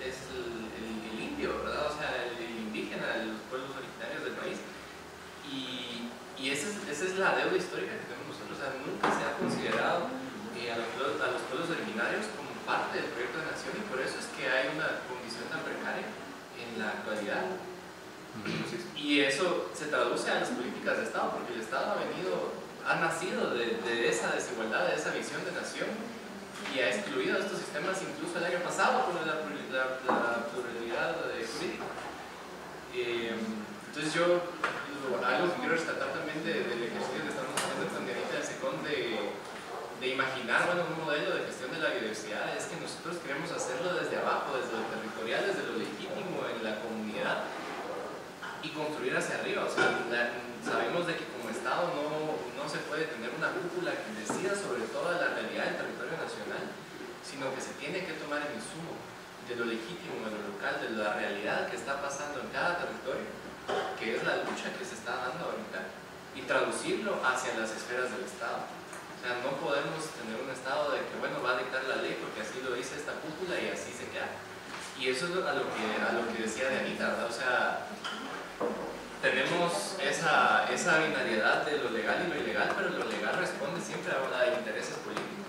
[SPEAKER 5] indio, ¿verdad? O sea, el indígena, los pueblos originarios del país. Y esa es la deuda histórica que tenemos nosotros. O sea, nunca se ha considerado a los pueblos originarios como parte del proyecto de nación, y por eso es que hay una condición tan precaria en la actualidad. Y eso se traduce a las políticas de Estado, porque el Estado ha nacido de esa desigualdad, de esa visión de nación, y ha excluido estos sistemas incluso el año pasado con la pluralidad jurídica. Entonces yo, algo que quiero rescatar también del ejercicio que estamos haciendo con Dianita, es rincón de imaginar, bueno, un modelo de gestión de la biodiversidad es que nosotros queremos hacerlo desde abajo, desde lo territorial, desde lo legítimo en la comunidad y construir hacia arriba. O sea, sabemos de que como Estado no se puede tener una cúpula que decida sobre toda la realidad del territorio nacional, sino que se tiene que tomar el insumo de lo legítimo, de lo local, de la realidad que está pasando en cada territorio, que es la lucha que se está dando ahorita, y traducirlo hacia las esferas del Estado. O sea, no podemos tener un Estado de que, bueno, va a dictar la ley porque así lo dice esta cúpula y así se queda. Y eso es a lo que decía de Anita, ¿verdad? O sea, tenemos esa binariedad de lo legal y lo ilegal, pero lo legal responde siempre a intereses políticos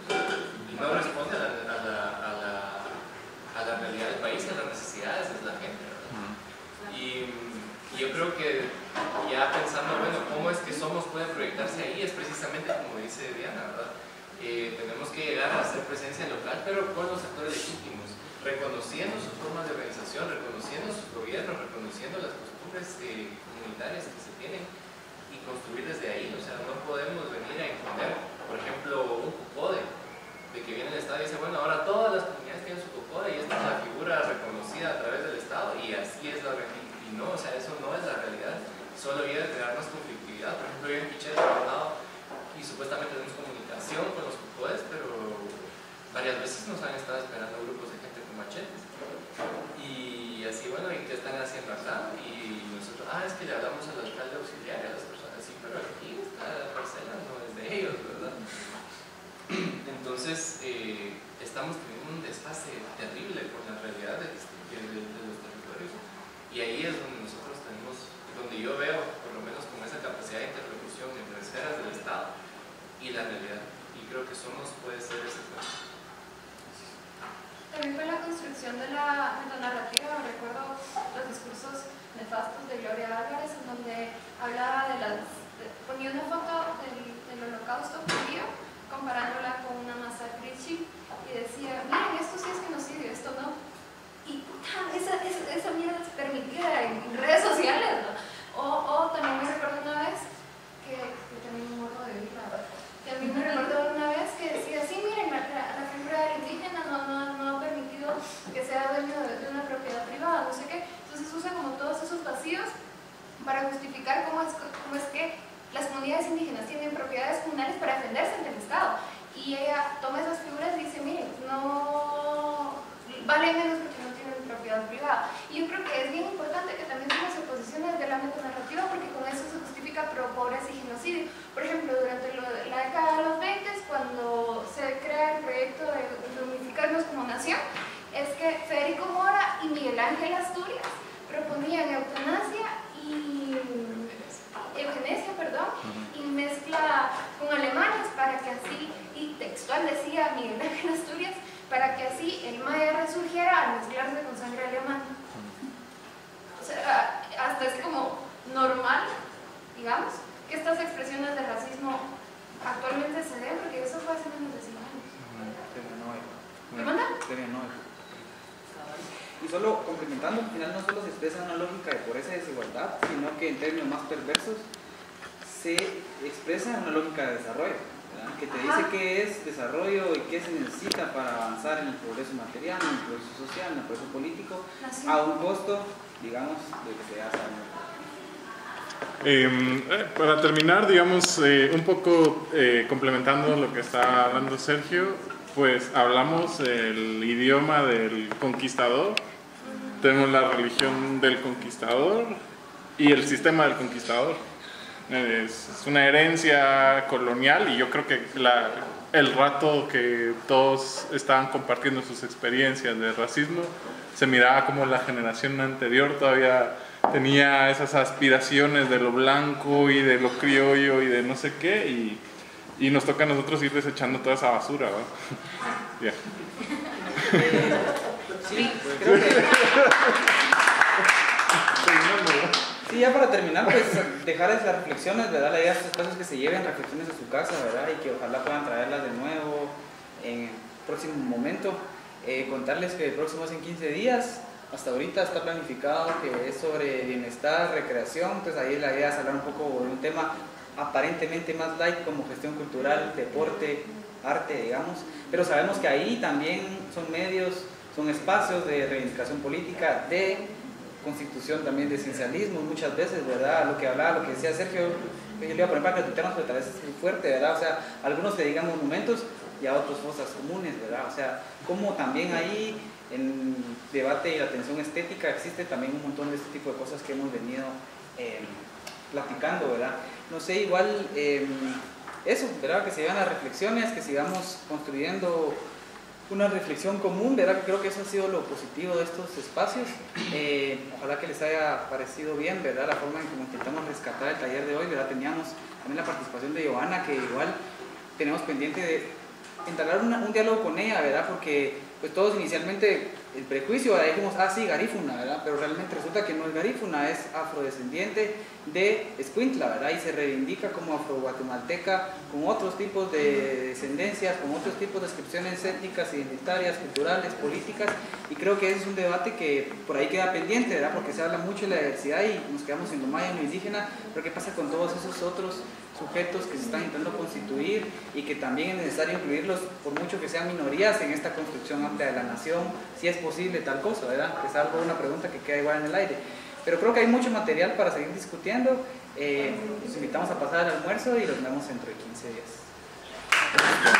[SPEAKER 5] y no responde a la realidad del país, a las necesidades de la gente, ¿verdad? Y yo creo que ya pensando, bueno, cómo es que Somos puede proyectarse ahí, es precisamente como dice Diana, ¿verdad? Tenemos que llegar a hacer presencia local, pero con los sectores legítimos, reconociendo sus formas de organización, reconociendo sus gobiernos, reconociendo las costumbres comunitarias que se tienen y construir desde ahí. O sea, no podemos venir a imponer, por ejemplo, un COCODE, de que viene el Estado y dice, bueno, ahora todas las comunidades tienen su COCODE y esta es la figura reconocida a través del Estado y así es la realidad. Y no, o sea, eso no es la realidad, solo viene a crear más conflictividad. Por ejemplo, yo en Piché he trabajado y supuestamente tenemos comunicación con los COCODES, pero varias veces nos han estado esperando grupos de gente con machetes y así, bueno, ¿y qué están haciendo acá? Y nosotros, es que le hablamos al alcalde auxiliar y a las personas así, pero aquí esta parcela no es de ellos, ¿verdad? Entonces estamos teniendo un desfase terrible con la realidad de los territorios y ahí es donde nosotros tenemos, donde yo veo por lo menos como esa capacidad de interlocución entre esferas del Estado y la realidad, y creo que Somos puede ser ese punto.
[SPEAKER 1] También fue la construcción de la metanarrativa. Recuerdo los discursos nefastos de Gloria Álvarez, en donde hablaba ponía una foto del holocausto judío, comparándola con una masacre chic, y decía, miren, esto sí es genocidio, esto no. Y esa mierda se permitía en redes sociales, ¿no? O también me recuerdo una vez que también me muero de vida, que a mí me recuerdo una vez que decía, sí, miren, la figura del indígena no ha permitido que sea dueño de una propiedad privada, no sé qué. Entonces usa como todos esos vacíos para justificar cómo es que las comunidades indígenas tienen propiedades comunales para defenderse ante el Estado. Y ella toma esas figuras y dice, miren, no vale menos porque no tienen propiedad privada. Y yo creo que es bien importante que también se posicione desde la metanarrativa, porque con eso se justifica pobreza y genocidio. Por ejemplo, durante la década de los 20, cuando se crea el proyecto de unificarnos como nación, es que Federico Mora y Miguel Ángel Asturias proponían eugenesia, y mezcla con alemanes para que así, y textual decía Miguel Ángel Asturias, para que así el maya resurgiera al mezclarse con sangre alemana. O sea, hasta es como normal, digamos, que estas expresiones de racismo actualmente se den, porque eso fue hace menos de 5 años. ¿Qué manda?
[SPEAKER 2] Y solo complementando, al final no solo se expresa una lógica de pobreza y desigualdad, sino que en términos más perversos se expresa una lógica de desarrollo, ¿verdad? Que te dice qué es desarrollo y qué se necesita para avanzar en el progreso material, en el progreso social, en el progreso político, a un costo, digamos, de lo que se hace.
[SPEAKER 12] Para terminar, digamos, un poco complementando lo que está hablando Sergio, pues hablamos el idioma del conquistador, tenemos la religión del conquistador y el sistema del conquistador. Es una herencia colonial y yo creo que el rato que todos estaban compartiendo sus experiencias de racismo, se miraba como la generación anterior todavía tenía esas aspiraciones de lo blanco y de lo criollo y de no sé qué, y nos toca a nosotros ir desechando toda esa basura, ¿no? Yeah.
[SPEAKER 2] Sí, creo que... Sí, ya para terminar, pues dejarles las reflexiones, ¿verdad? La idea de estos espacios que se lleven reflexiones a su casa, ¿verdad? Y que ojalá puedan traerlas de nuevo en el próximo momento. Contarles que el próximo es en 15 días. Hasta ahorita está planificado que es sobre bienestar, recreación. Entonces ahí la idea es hablar un poco de un tema aparentemente más light como gestión cultural, deporte, arte, digamos, pero sabemos que ahí también son medios, son espacios de reivindicación política, de constitución también de esencialismo muchas veces, ¿verdad? Lo que hablaba, lo que decía Sergio, yo le iba a poner para que tuitearnos, pero tal vez es muy fuerte, ¿verdad? O sea, algunos se dedican monumentos y a otros fosas comunes, ¿verdad? O sea, como también ahí en debate y la tensión estética existe también un montón de este tipo de cosas que hemos venido platicando, ¿verdad? No sé, igual eso, ¿verdad? Que se llevan las reflexiones, que sigamos construyendo una reflexión común, ¿verdad? Creo que eso ha sido lo positivo de estos espacios. Ojalá que les haya parecido bien, ¿verdad? La forma en que intentamos rescatar el taller de hoy, ¿verdad? Teníamos también la participación de Giovanna, que igual tenemos pendiente de entablar un diálogo con ella, ¿verdad? Porque pues todos inicialmente el prejuicio, ¿verdad? Dijimos, ah sí, garífuna, ¿verdad? Pero realmente resulta que no es garífuna, es afrodescendiente de Escuintla, ¿verdad? Y se reivindica como afro-guatemalteca con otros tipos de descendencias, con otros tipos de descripciones étnicas, identitarias, culturales, políticas, y creo que ese es un debate que por ahí queda pendiente, ¿verdad? Porque se habla mucho de la diversidad y nos quedamos en lo maya, en lo indígena, pero ¿qué pasa con todos esos otros sujetos que se están intentando constituir y que también es necesario incluirlos, por mucho que sean minorías, en esta construcción amplia de la nación, si es posible tal cosa, ¿verdad? Que es algo, una pregunta que queda igual en el aire. Pero creo que hay mucho material para seguir discutiendo. Los invitamos a pasar al almuerzo y los vemos dentro de 15 días.